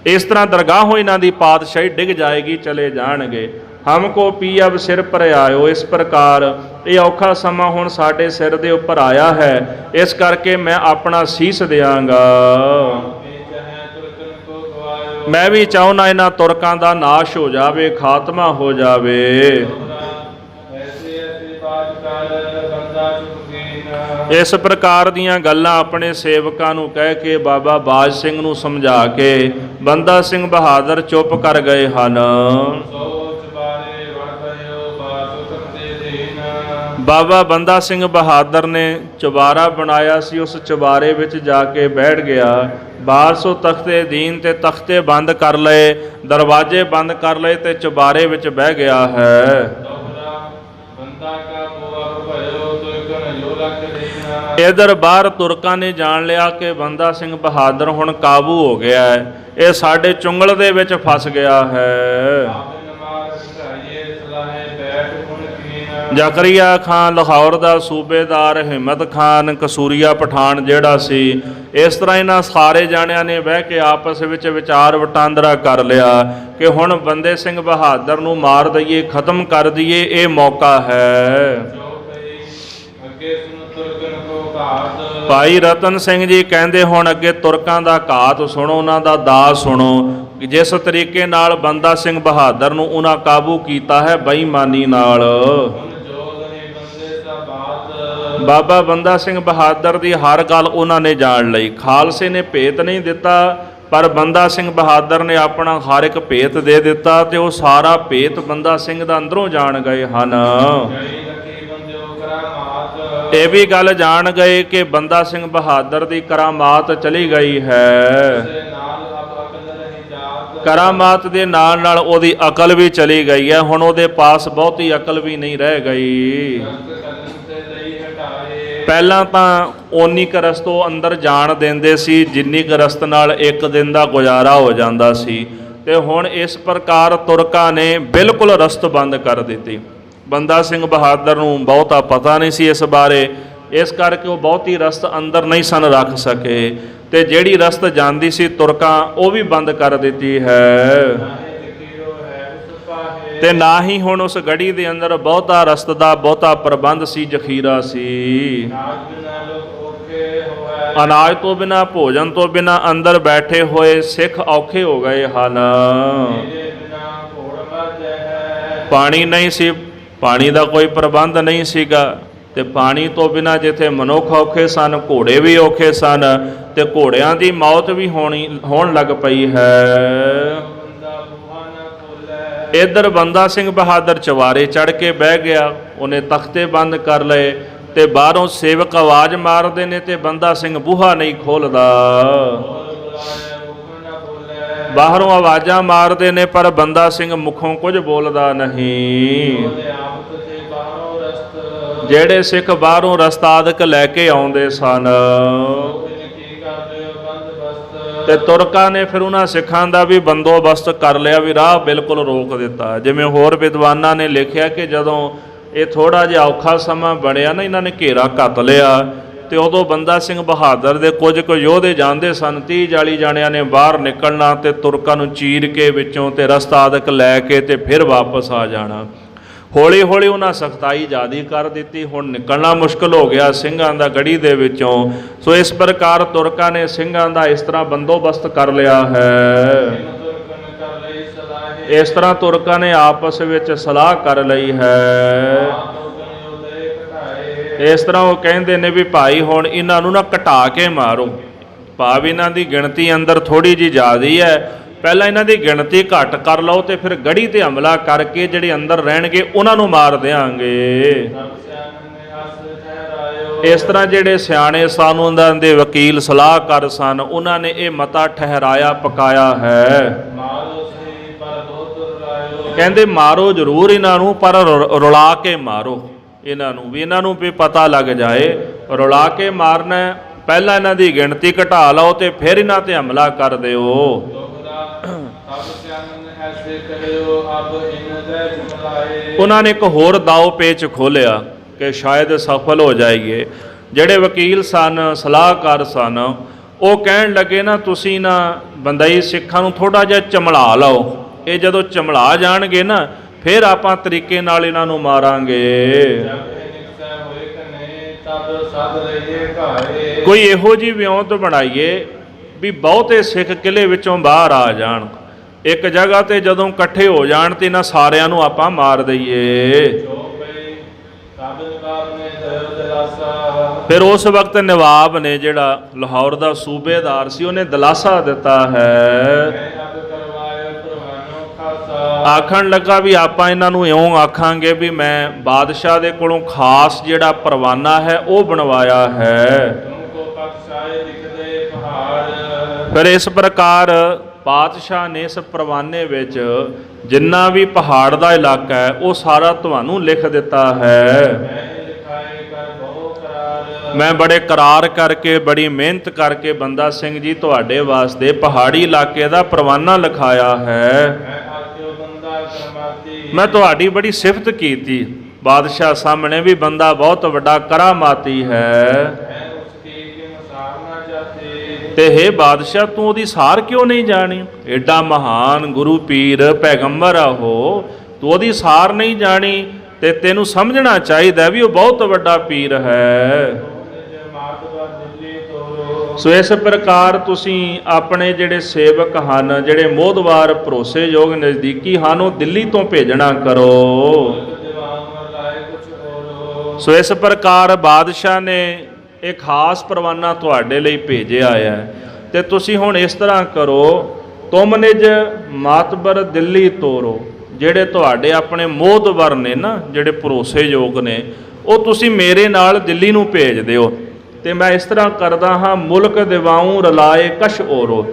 ਇਸ ਤਰ੍ਹਾਂ ਦਰਗਾਹੋਂ ਇਹਨਾਂ ਦੀ ਪਾਤਸ਼ਾਹੀ ਡਿੱਗ ਜਾਏਗੀ, ਚਲੇ ਜਾਣਗੇ। ਹਮਕੋ ਪੀ ਅਬ ਸਿਰ ਪਰ ਆਇਓ। ਇਸ ਪ੍ਰਕਾਰ ਇਹ ਔਖਾ ਸਮਾਂ ਹੁਣ ਸਾਡੇ ਸਿਰ ਦੇ ਉੱਪਰ ਆਇਆ ਹੈ, ਇਸ ਕਰਕੇ ਮੈਂ ਆਪਣਾ ਸੀਸ ਦਿਆਂਗਾ। ਮੈਂ ਵੀ ਚਾਹੁੰਦਾ ਇਹਨਾਂ ਤੁਰਕਾਂ ਦਾ ਨਾਸ਼ ਹੋ ਜਾਵੇ, ਖਾਤਮਾ ਹੋ ਜਾਵੇ। ਇਸ ਪ੍ਰਕਾਰ ਦੀਆਂ ਗੱਲਾਂ ਆਪਣੇ ਸੇਵਕਾਂ ਨੂੰ ਕਹਿ ਕੇ ਬਾਬਾ ਬਾਜ ਸਿੰਘ ਨੂੰ ਸਮਝਾ ਕੇ ਬੰਦਾ ਸਿੰਘ ਬਹਾਦਰ ਚੁੱਪ ਕਰ ਗਏ ਹਨ। ਬਾਬਾ ਬੰਦਾ ਸਿੰਘ ਬਹਾਦਰ ਨੇ ਚੁਬਾਰਾ ਬਣਾਇਆ ਸੀ, ਉਸ ਚੁਬਾਰੇ ਵਿੱਚ ਜਾ ਕੇ ਬੈਠ ਗਿਆ। ਬਾਰਸੋ ਤਖਤੇ ਦੀਨ ਤੇ ਤਖਤੇ ਬੰਦ ਕਰ ਲਏ, ਦਰਵਾਜ਼ੇ ਬੰਦ ਕਰ ਲਏ ਤੇ ਚੁਬਾਰੇ ਵਿੱਚ ਬਹਿ ਗਿਆ ਹੈ। ਇਧਰ ਬਾਹਰ ਤੁਰਕਾਂ ਨੇ ਜਾਣ ਲਿਆ ਕਿ ਬੰਦਾ ਸਿੰਘ ਬਹਾਦਰ ਹੁਣ ਕਾਬੂ ਹੋ ਗਿਆ ਹੈ, ਇਹ ਸਾਡੇ ਚੁੰਗਲ ਦੇ ਵਿੱਚ ਫਸ ਗਿਆ ਹੈ। ਜ਼ਕਰੀਆ ਖਾਨ ਲਾਹੌਰ ਦਾ ਸੂਬੇਦਾਰ, ਹਿੰਮਤ ਖਾਨ ਕਸੂਰੀਆ ਪਠਾਨ ਜਿਹੜਾ ਸੀ, ਇਸ ਤਰ੍ਹਾਂ ਇਹਨਾਂ ਸਾਰੇ ਜਾਣਿਆਂ ਨੇ ਬਹਿ ਕੇ ਆਪਸ ਵਿੱਚ ਵਿਚਾਰ ਵਟਾਂਦਰਾ ਕਰ ਲਿਆ ਕਿ ਹੁਣ ਬੰਦੇ ਸਿੰਘ ਬਹਾਦਰ ਨੂੰ ਮਾਰ ਦਈਏ, ਖਤਮ ਕਰ ਦਈਏ, ਇਹ ਮੌਕਾ ਹੈ। ਭਾਈ ਰਤਨ ਸਿੰਘ ਜੀ ਕਹਿੰਦੇ ਹੁਣ ਅੱਗੇ ਤੁਰਕਾਂ ਦਾ ਘਾਤ ਸੁਣੋ, ਉਹਨਾਂ ਦਾ ਦਾਅ ਸੁਣੋ, ਜਿਸ ਤਰੀਕੇ ਨਾਲ ਬੰਦਾ ਸਿੰਘ ਬਹਾਦਰ ਨੂੰ ਉਹਨਾਂ ਕਾਬੂ ਕੀਤਾ ਹੈ ਬੇਈਮਾਨੀ ਨਾਲ। ਬਾਬਾ ਬੰਦਾ ਸਿੰਘ ਬਹਾਦਰ ਦੀ ਹਰ ਗੱਲ ਉਹਨਾਂ ਨੇ ਜਾਣ ਲਈ। ਖਾਲਸੇ ਨੇ ਭੇਤ ਨਹੀਂ ਦਿੱਤਾ, ਪਰ ਬੰਦਾ ਸਿੰਘ ਬਹਾਦਰ ਨੇ ਆਪਣਾ ਹਰ ਇੱਕ ਭੇਤ ਦੇ ਦਿੱਤਾ ਤੇ ਉਹ ਸਾਰਾ ਭੇਤ ਬੰਦਾ ਸਿੰਘ ਦਾ ਅੰਦਰੋਂ ਜਾਣ ਗਏ ਹਨ। ਇਹ ਵੀ ਗੱਲ ਜਾਣ ਗਏ ਕਿ ਬੰਦਾ ਸਿੰਘ ਬਹਾਦਰ ਦੀ ਕਰਾਮਾਤ ਚਲੀ ਗਈ ਹੈ। ਕਰਾਮਾਤ ਦੇ ਨਾਲ ਨਾਲ ਉਹਦੀ ਅਕਲ ਵੀ ਚਲੀ ਗਈ ਹੈ। ਹੁਣ ਉਹਦੇ ਪਾਸ ਬਹੁਤੀ ਅਕਲ ਵੀ ਨਹੀਂ ਰਹਿ ਗਈ। ਪਹਿਲਾਂ ਤਾਂ ਓਨੀ ਕੁ ਰਸਤ ਉਹ ਅੰਦਰ ਜਾਣ ਦਿੰਦੇ ਸੀ ਜਿੰਨੀ ਕੁ ਰਸਤ ਨਾਲ ਇੱਕ ਦਿਨ ਦਾ ਗੁਜ਼ਾਰਾ ਹੋ ਜਾਂਦਾ ਸੀ, ਤੇ ਹੁਣ ਇਸ ਪ੍ਰਕਾਰ ਤੁਰਕਾਂ ਨੇ ਬਿਲਕੁਲ ਰਸਤ ਬੰਦ ਕਰ ਦਿੱਤੀ। ਬੰਦਾ ਸਿੰਘ ਬਹਾਦਰ ਨੂੰ ਬਹੁਤਾ ਪਤਾ ਨਹੀਂ ਸੀ ਇਸ ਬਾਰੇ, ਇਸ ਕਰਕੇ ਉਹ ਬਹੁਤੀ ਰਸਤ ਅੰਦਰ ਨਹੀਂ ਸਨ ਰੱਖ ਸਕੇ, ਤੇ ਜਿਹੜੀ ਰਸਤ ਜਾਂਦੀ ਸੀ ਤੁਰਕਾਂ ਉਹ ਵੀ ਬੰਦ ਕਰ ਦਿੱਤੀ ਹੈ। ਤੇ ਨਾ ਹੀ ਹੁਣ ਉਸ ਗੜੀ ਦੇ ਅੰਦਰ ਬਹੁਤਾ ਰਸਤ ਦਾ ਬਹੁਤਾ ਪ੍ਰਬੰਧ ਸੀ, ਜ਼ਖੀਰਾ ਸੀ। ਅਨਾਜ ਤੋਂ ਬਿਨਾਂ, ਭੋਜਨ ਤੋਂ ਬਿਨਾਂ ਅੰਦਰ ਬੈਠੇ ਹੋਏ ਸਿੱਖ ਔਖੇ ਹੋ ਗਏ ਹਨ। ਪਾਣੀ ਨਹੀਂ ਸੀ, ਪਾਣੀ ਦਾ ਕੋਈ ਪ੍ਰਬੰਧ ਨਹੀਂ ਸੀਗਾ। ਤੇ ਪਾਣੀ ਤੋਂ ਬਿਨਾਂ ਜਿੱਥੇ ਮਨੁੱਖ ਔਖੇ ਸਨ, ਘੋੜੇ ਵੀ ਔਖੇ ਸਨ, ਤੇ ਘੋੜਿਆਂ ਦੀ ਮੌਤ ਵੀ ਹੋਣ ਲੱਗ ਪਈ ਹੈ। ਬੰਦਾ ਬੂਹਾ ਨਾ ਖੋਲੈ। ਇੱਧਰ ਬੰਦਾ ਸਿੰਘ ਬਹਾਦਰ ਚਵਾਰੇ ਚੜ ਕੇ ਬਹਿ ਗਿਆ, ਉਹਨੇ ਤਖਤੇ ਬੰਦ ਕਰ ਲਏ, ਤੇ ਬਾਹਰੋਂ ਸੇਵਕ ਆਵਾਜ਼ ਮਾਰਦੇ ਨੇ ਤੇ ਬੰਦਾ ਸਿੰਘ ਬੂਹਾ ਨਹੀਂ ਖੋਲਦਾ। ਬਾਹਰੋਂ ਆਵਾਜ਼ਾਂ ਮਾਰਦੇ ਨੇ ਪਰ ਬੰਦਾ ਸਿੰਘ ਮੁਖੋਂ ਕੁਝ ਬੋਲਦਾ ਨਹੀਂ। ਜਿਹੜੇ ਸਿੱਖ ਬਾਹਰੋਂ ਰਸਤਾਦਕ ਲੈ ਕੇ ਆਉਂਦੇ ਸਨ, ਤੇ ਤੁਰਕਾਂ ਨੇ ਫਿਰ ਉਹਨਾਂ ਸਿੱਖਾਂ ਦਾ ਵੀ ਬੰਦੋਬਸਤ ਕਰ ਲਿਆ, ਵੀ ਰਾਹ ਬਿਲਕੁਲ ਰੋਕ ਦਿੱਤਾ। ਜਿਵੇਂ ਹੋਰ ਵਿਦਵਾਨਾਂ ਨੇ ਲਿਖਿਆ ਕਿ ਜਦੋਂ ਇਹ ਥੋੜਾ ਜਿਹਾ ਔਖਾ ਸਮਾਂ ਬਣਿਆ ਨਾ, ਇਹਨਾਂ ਨੇ ਘੇਰਾ ਘੱਤ ਲਿਆ, ਤੇ ਉਦੋਂ ਬੰਦਾ ਸਿੰਘ ਬਹਾਦਰ ਦੇ ਕੁਝ ਕੁ ਯੋਧੇ ਜਾਂਦੇ ਸਨ, 30-40 ਜਾਣਿਆਂ ਨੇ ਬਾਹਰ ਨਿਕਲਣਾ ਤੇ ਤੁਰਕਾਂ ਨੂੰ ਚੀਰ ਕੇ ਵਿੱਚੋਂ ਤੇ ਰਸਤਾਦਕ ਲੈ ਕੇ ਤੇ ਫਿਰ ਵਾਪਸ ਆ ਜਾਣਾ। ਹੌਲੀ ਹੌਲੀ ਉਹਨਾਂ ਸਖਤਾਈ ਜ਼ਿਆਦੀ ਕਰ ਦਿੱਤੀ, ਹੁਣ ਨਿਕਲਣਾ ਮੁਸ਼ਕਲ ਹੋ ਗਿਆ ਸਿੰਘਾਂ ਦਾ ਗੜੀ ਦੇ ਵਿੱਚੋਂ। ਸੋ ਇਸ ਪ੍ਰਕਾਰ ਤੁਰਕਾਂ ਨੇ ਸਿੰਘਾਂ ਦਾ ਇਸ ਤਰ੍ਹਾਂ ਬੰਦੋਬਸਤ ਕਰ ਲਿਆ ਹੈ। ਇਸ ਤਰ੍ਹਾਂ ਤੁਰਕਾਂ ਨੇ ਆਪਸ ਵਿੱਚ ਸਲਾਹ ਕਰ ਲਈ ਹੈ। ਇਸ ਤਰ੍ਹਾਂ ਉਹ ਕਹਿੰਦੇ ਨੇ ਵੀ ਭਾਈ ਹੁਣ ਇਹਨਾਂ ਨੂੰ ਨਾ ਘਟਾ ਕੇ ਮਾਰੋ, ਭਾਵ ਇਹਨਾਂ ਦੀ ਗਿਣਤੀ ਅੰਦਰ ਥੋੜੀ ਜਿਹੀ ਜ਼ਿਆਦੀ ਹੈ, ਪਹਿਲਾਂ ਇਹਨਾਂ ਦੀ ਗਿਣਤੀ ਘੱਟ ਕਰ ਲਓ ਤੇ ਫਿਰ ਗੜੀ ਤੇ ਹਮਲਾ ਕਰਕੇ ਜਿਹੜੇ ਅੰਦਰ ਰਹਿਣਗੇ ਉਹਨਾਂ ਨੂੰ ਮਾਰ ਦਿਆਂਗੇ। ਇਸ ਤਰ੍ਹਾਂ ਜਿਹੜੇ ਸਿਆਣੇ ਸਨ, ਉਹਨਾਂ ਦੇ ਵਕੀਲ ਸਲਾਹਕਾਰ ਸਨ, ਉਹਨਾਂ ਨੇ ਇਹ ਮਤਾ ਠਹਿਰਾਇਆ ਪਕਾਇਆ ਹੈ। ਕਹਿੰਦੇ ਮਾਰੋ ਜ਼ਰੂਰ ਇਹਨਾਂ ਨੂੰ, ਪਰ ਰੁਲਾ ਕੇ ਮਾਰੋ ਇਹਨਾਂ ਨੂੰ, ਵੀ ਇਹਨਾਂ ਨੂੰ ਵੀ ਪਤਾ ਲੱਗ ਜਾਏ। ਰੁਲਾ ਕੇ ਮਾਰਨਾ, ਪਹਿਲਾਂ ਇਹਨਾਂ ਦੀ ਗਿਣਤੀ ਘਟਾ ਲਓ ਤੇ ਫਿਰ ਇਹਨਾਂ ਤੇ ਹਮਲਾ ਕਰ ਦਿਓ। ਉਹਨਾਂ ਨੇ ਇੱਕ ਹੋਰ ਦਾਅ ਪੇਚ ਖੋਲਿਆ ਕਿ ਸ਼ਾਇਦ ਸਫਲ ਹੋ ਜਾਈਏ। ਜਿਹੜੇ ਵਕੀਲ ਸਨ, ਸਲਾਹਕਾਰ ਸਨ, ਉਹ ਕਹਿਣ ਲੱਗੇ ਨਾ ਤੁਸੀਂ ਨਾ ਬੰਦਈ ਸਿੱਖਾਂ ਨੂੰ ਥੋੜਾ ਜਿਹਾ ਚਮਲਾ ਲਓ, ਇਹ ਜਦੋਂ ਚਮਲਾ ਜਾਣਗੇ ਨਾ ਫਿਰ ਆਪਾਂ ਤਰੀਕੇ ਨਾਲ ਇਹਨਾਂ ਨੂੰ ਮਾਰਾਂਗੇ। ਕੋਈ ਇਹੋ ਜਿਹੀ ਵਿਉਂਤ ਬਣਾਈਏ ਵੀ ਬਹੁਤੇ ਸਿੱਖ ਕਿਲੇ ਵਿੱਚੋਂ ਬਾਹਰ ਆ ਜਾਣ, ਇੱਕ ਜਗ੍ਹਾ ਤੇ ਜਦੋਂ ਇਕੱਠੇ ਹੋ ਜਾਣ ਤੇ ਇਹਨਾਂ ਸਾਰਿਆਂ ਨੂੰ ਆਪਾਂ ਮਾਰ ਦਈਏ। ਫਿਰ ਉਸ ਵਕਤ ਨਵਾਬ ਨੇ, ਜਿਹੜਾ ਲਾਹੌਰ ਦਾ ਸੂਬੇਦਾਰ ਸੀ, ਉਹਨੇ ਦਿਲਾਸਾ ਦਿੱਤਾ ਹੈ। ਆਖਣ ਲੱਗਾ ਵੀ ਆਪਾਂ ਇਹਨਾਂ ਨੂੰ ਇਉਂ ਆਖਾਂਗੇ ਵੀ ਮੈਂ ਬਾਦਸ਼ਾਹ ਦੇ ਕੋਲੋਂ ਖਾਸ ਜਿਹੜਾ ਪਰਵਾਨਾ ਹੈ ਉਹ ਬਣਵਾਇਆ ਹੈ। ਫਿਰ ਇਸ ਪ੍ਰਕਾਰ ਪਾਤਸ਼ਾਹ ਨੇ ਇਸ ਪਰਵਾਨੇ ਵਿੱਚ ਜਿੰਨਾ ਵੀ ਪਹਾੜ ਦਾ ਇਲਾਕਾ ਹੈ ਉਹ ਸਾਰਾ ਤੁਹਾਨੂੰ ਲਿਖ ਦਿੱਤਾ ਹੈ। ਮੈਂ ਬੜੇ ਕਰਾਰ ਕਰਕੇ, ਬੜੀ ਮਿਹਨਤ ਕਰਕੇ ਬੰਦਾ ਸਿੰਘ ਜੀ ਤੁਹਾਡੇ ਵਾਸਤੇ ਪਹਾੜੀ ਇਲਾਕੇ ਦਾ ਪਰਵਾਨਾ ਲਿਖਾਇਆ ਹੈ। ਮੈਂ ਤੁਹਾਡੀ ਬੜੀ ਸਿਫਤ ਕੀਤੀ ਬਾਦਸ਼ਾਹ ਸਾਹਮਣੇ ਵੀ ਬੰਦਾ ਬਹੁਤ ਵੱਡਾ ਕਰਾਮਾਤੀ ਹੈ, ਤੇ ਹੇ ਬਾਦਸ਼ਾਹ ਤੂੰ ਉਹਦੀ ਸਾਰ ਕਿਉਂ ਨਹੀਂ ਜਾਣੀ? ਐਡਾ ਮਹਾਨ ਗੁਰੂ ਪੀਰ ਪੈਗੰਬਰ ਆ ਉਹ, ਤੂੰ ਉਹਦੀ ਸਾਰ ਨਹੀਂ ਜਾਣੀ, ਤੇ ਤੈਨੂੰ ਸਮਝਣਾ ਚਾਹੀਦਾ ਵੀ ਉਹ ਬਹੁਤ ਵੱਡਾ ਪੀਰ ਹੈ। ਸੋ ਇਸ ਪ੍ਰਕਾਰ ਤੁਸੀਂ ਆਪਣੇ ਜਿਹੜੇ ਸੇਵਕ ਹਨ, ਜਿਹੜੇ ਮੋਹਦਵਾਰ ਭਰੋਸੇਯੋਗ ਨਜ਼ਦੀਕੀ ਹਨ, ਉਹ ਦਿੱਲੀ ਤੋਂ ਭੇਜਣਾ ਕਰੋ। ਸੋ ਇਸ ਪ੍ਰਕਾਰ ਬਾਦਸ਼ਾਹ ਨੇ ਇਹ ਖਾਸ ਪਰਵਾਨਾ ਤੁਹਾਡੇ ਲਈ ਭੇਜਿਆ ਹੈ, ਤੇ ਤੁਸੀਂ ਹੁਣ ਇਸ ਤਰ੍ਹਾਂ ਕਰੋ, ਤੁਮ ਨਿਜ ਮਾਤਬਰ ਦਿੱਲੀ ਤੋਰੋ। ਜਿਹੜੇ ਤੁਹਾਡੇ ਆਪਣੇ ਮੋਹਦਵਾਰ ਨੇ ਨਾ, ਜਿਹੜੇ ਭਰੋਸੇਯੋਗ ਨੇ, ਉਹ ਤੁਸੀਂ ਮੇਰੇ ਨਾਲ ਦਿੱਲੀ ਨੂੰ ਭੇਜ ਦਿਓ। ਤੇ ਮੈਂ ਇਸ ਤਰ੍ਹਾਂ ਕਰਦਾ ਹਾਂ, ਮੁਲਕ ਦਿਵਾਉ ਰਲਾਏ ਕਛ ਔਰੋ।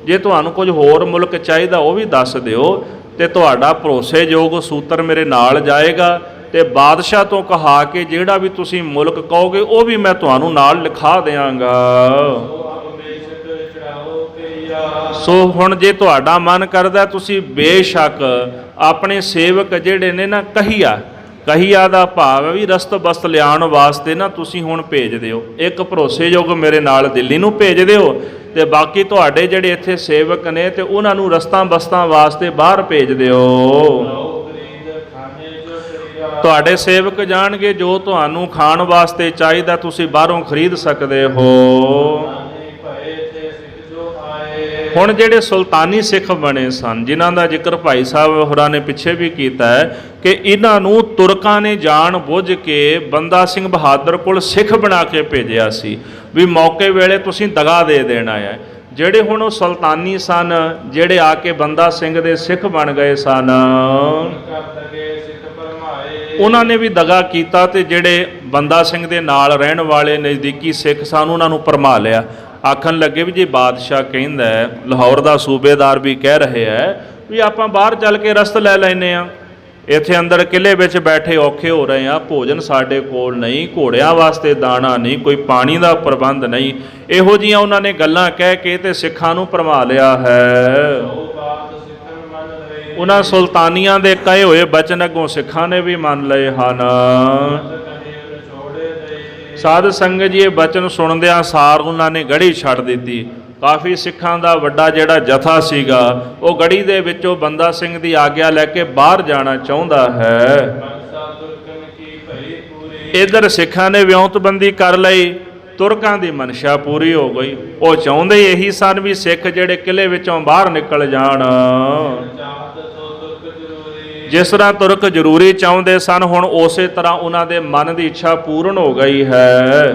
ਜੇ ਤੁਹਾਨੂੰ ਕੁਝ ਹੋਰ ਮੁਲਕ ਚਾਹੀਦਾ ਉਹ ਵੀ ਦੱਸ ਦਿਓ, ਤੇ ਤੁਹਾਡਾ ਭਰੋਸੇਯੋਗ ਸੂਤਰ ਮੇਰੇ ਨਾਲ ਜਾਏਗਾ, ਤੇ ਬਾਦਸ਼ਾਹ ਤੋਂ ਕਹਾ ਕੇ ਜਿਹੜਾ ਵੀ ਤੁਸੀਂ ਮੁਲਕ ਕਹੋਗੇ ਉਹ ਵੀ ਮੈਂ ਤੁਹਾਨੂੰ ਨਾਲ ਲਿਖਾ ਦਿਆਂਗਾ। ਸੋ ਹੁਣ ਜੇ ਤੁਹਾਡਾ ਮਨ ਕਰਦਾ ਤੁਸੀਂ ਬੇਸ਼ੱਕ ਆਪਣੇ ਸੇਵਕ ਜਿਹੜੇ ਨੇ ਨਾ, ਕਹੀਆ ਦਾ ਭਾਵ ਹੈ ਵੀ ਰਸਤ ਬਸਤ ਲਿਆਉਣ ਵਾਸਤੇ ਨਾ ਤੁਸੀਂ ਹੁਣ ਭੇਜ ਦਿਓ। ਇੱਕ ਭਰੋਸੇਯੋਗ ਮੇਰੇ ਨਾਲ ਦਿੱਲੀ ਨੂੰ ਭੇਜ ਦਿਓ, ਤੇ ਬਾਕੀ ਤੁਹਾਡੇ ਜਿਹੜੇ ਇੱਥੇ ਸੇਵਕ ਨੇ ਤੇ ਉਹਨਾਂ ਨੂੰ ਰਸਤਾਂ ਬਸਤਾਂ ਵਾਸਤੇ ਬਾਹਰ ਭੇਜ ਦਿਓ। ਤੁਹਾਡੇ ਸੇਵਕ ਜਾਣਗੇ ਜੋ ਤੁਹਾਨੂੰ ਖਾਣ ਵਾਸਤੇ ਚਾਹੀਦਾ ਤੁਸੀਂ ਬਾਹਰੋਂ ਖਰੀਦ ਸਕਦੇ ਹੋ। ਹੁਣ ਜਿਹੜੇ ਸੁਲਤਾਨੀ ਸਿੱਖ ਬਣੇ ਸਨ, ਜਿਨ੍ਹਾਂ ਦਾ ਜ਼ਿਕਰ ਭਾਈ ਸਾਹਿਬ ਹੋਰਾਂ ਨੇ ਪਿੱਛੇ ਵੀ ਕੀਤਾ ਹੈ ਕਿ ਇਹਨਾਂ ਨੂੰ ਤੁਰਕਾਂ ਨੇ ਜਾਣ ਬੁੱਝ ਕੇ ਬੰਦਾ ਸਿੰਘ ਬਹਾਦਰ ਕੋਲ ਸਿੱਖ ਬਣਾ ਕੇ ਭੇਜਿਆ ਸੀ ਵੀ ਮੌਕੇ ਵੇਲੇ ਤੁਸੀਂ ਦਗਾ ਦੇ ਦੇਣਾ ਹੈ। ਜਿਹੜੇ ਹੁਣ ਉਹ ਸੁਲਤਾਨੀ ਸਨ, ਜਿਹੜੇ ਆ ਕੇ ਬੰਦਾ ਸਿੰਘ ਦੇ ਸਿੱਖ ਬਣ ਗਏ ਸਨ, ਉਹਨਾਂ ਨੇ ਵੀ ਦਗਾ ਕੀਤਾ ਤੇ ਜਿਹੜੇ ਬੰਦਾ ਸਿੰਘ ਦੇ ਨਾਲ ਰਹਿਣ ਵਾਲੇ ਨਜ਼ਦੀਕੀ ਸਿੱਖ ਸਨ ਉਹਨਾਂ ਨੂੰ ਭਰਮਾ ਲਿਆ। ਆਖਣ ਲੱਗੇ ਵੀ ਜੇ ਬਾਦਸ਼ਾਹ ਕਹਿੰਦਾ, ਲਾਹੌਰ ਦਾ ਸੂਬੇਦਾਰ ਵੀ ਕਹਿ ਰਹੇ ਹੈ ਵੀ ਆਪਾਂ ਬਾਹਰ ਚੱਲ ਕੇ ਰਸਤ ਲੈ ਲੈਨੇ ਆ, ਇੱਥੇ ਅੰਦਰ ਕਿਲੇ ਵਿੱਚ ਬੈਠੇ ਔਖੇ ਹੋ ਰਹੇ ਆ, ਭੋਜਨ ਸਾਡੇ ਕੋਲ ਨਹੀਂ, ਘੋੜਿਆਂ ਵਾਸਤੇ ਦਾਣਾ ਨਹੀਂ, ਕੋਈ ਪਾਣੀ ਦਾ ਪ੍ਰਬੰਧ ਨਹੀਂ, ਇਹੋ ਜਿਹੀਆਂ ਉਹਨਾਂ ਨੇ ਗੱਲਾਂ ਕਹਿ ਕੇ ਤੇ ਸਿੱਖਾਂ ਨੂੰ ਭਰਮਾ ਲਿਆ ਹੈ। ਉਹਨਾਂ ਸੁਲਤਾਨੀਆਂ ਦੇ ਕਹੇ ਹੋਏ ਬਚਨ ਅੱਗੋਂ ਸਿੱਖਾਂ ਨੇ ਵੀ ਮੰਨ ਲਏ ਹਨ। ਸਾਧ ਸੰਗਤ ਜੀ, ਇਹ ਬਚਨ ਸੁਣਦਿਆਂ ਸਾਰ ਉਹਨਾਂ ਨੇ ਗੜੀ ਛੱਡ ਦਿੱਤੀ। ਕਾਫੀ ਸਿੱਖਾਂ ਦਾ ਵੱਡਾ ਜਿਹੜਾ ਜਥਾ ਸੀਗਾ ਉਹ ਗੜੀ ਦੇ ਵਿੱਚੋਂ ਬੰਦਾ ਸਿੰਘ ਦੀ ਆਗਿਆ ਲੈ ਕੇ ਬਾਹਰ ਜਾਣਾ ਚਾਹੁੰਦਾ ਹੈ। ਇਧਰ ਸਿੱਖਾਂ ਨੇ ਵਿਉਂਤਬੰਦੀ ਕਰ ਲਈ, ਤੁਰਕਾਂ ਦੀ ਮਨਸ਼ਾ ਪੂਰੀ ਹੋ ਗਈ। ਉਹ ਚਾਹੁੰਦੇ ਇਹੀ ਸਨ ਵੀ ਸਿੱਖ ਜਿਹੜੇ ਕਿਲੇ ਵਿੱਚੋਂ ਬਾਹਰ ਨਿਕਲ ਜਾਣ। ਜਿਸ ਤਰ੍ਹਾਂ ਤੁਰਕ ਜ਼ਰੂਰੀ ਚਾਹੁੰਦੇ ਸਨ, ਹੁਣ ਉਸੇ ਤਰ੍ਹਾਂ ਉਹਨਾਂ ਦੇ ਮਨ ਦੀ ਇੱਛਾ ਪੂਰਨ ਹੋ ਗਈ ਹੈ।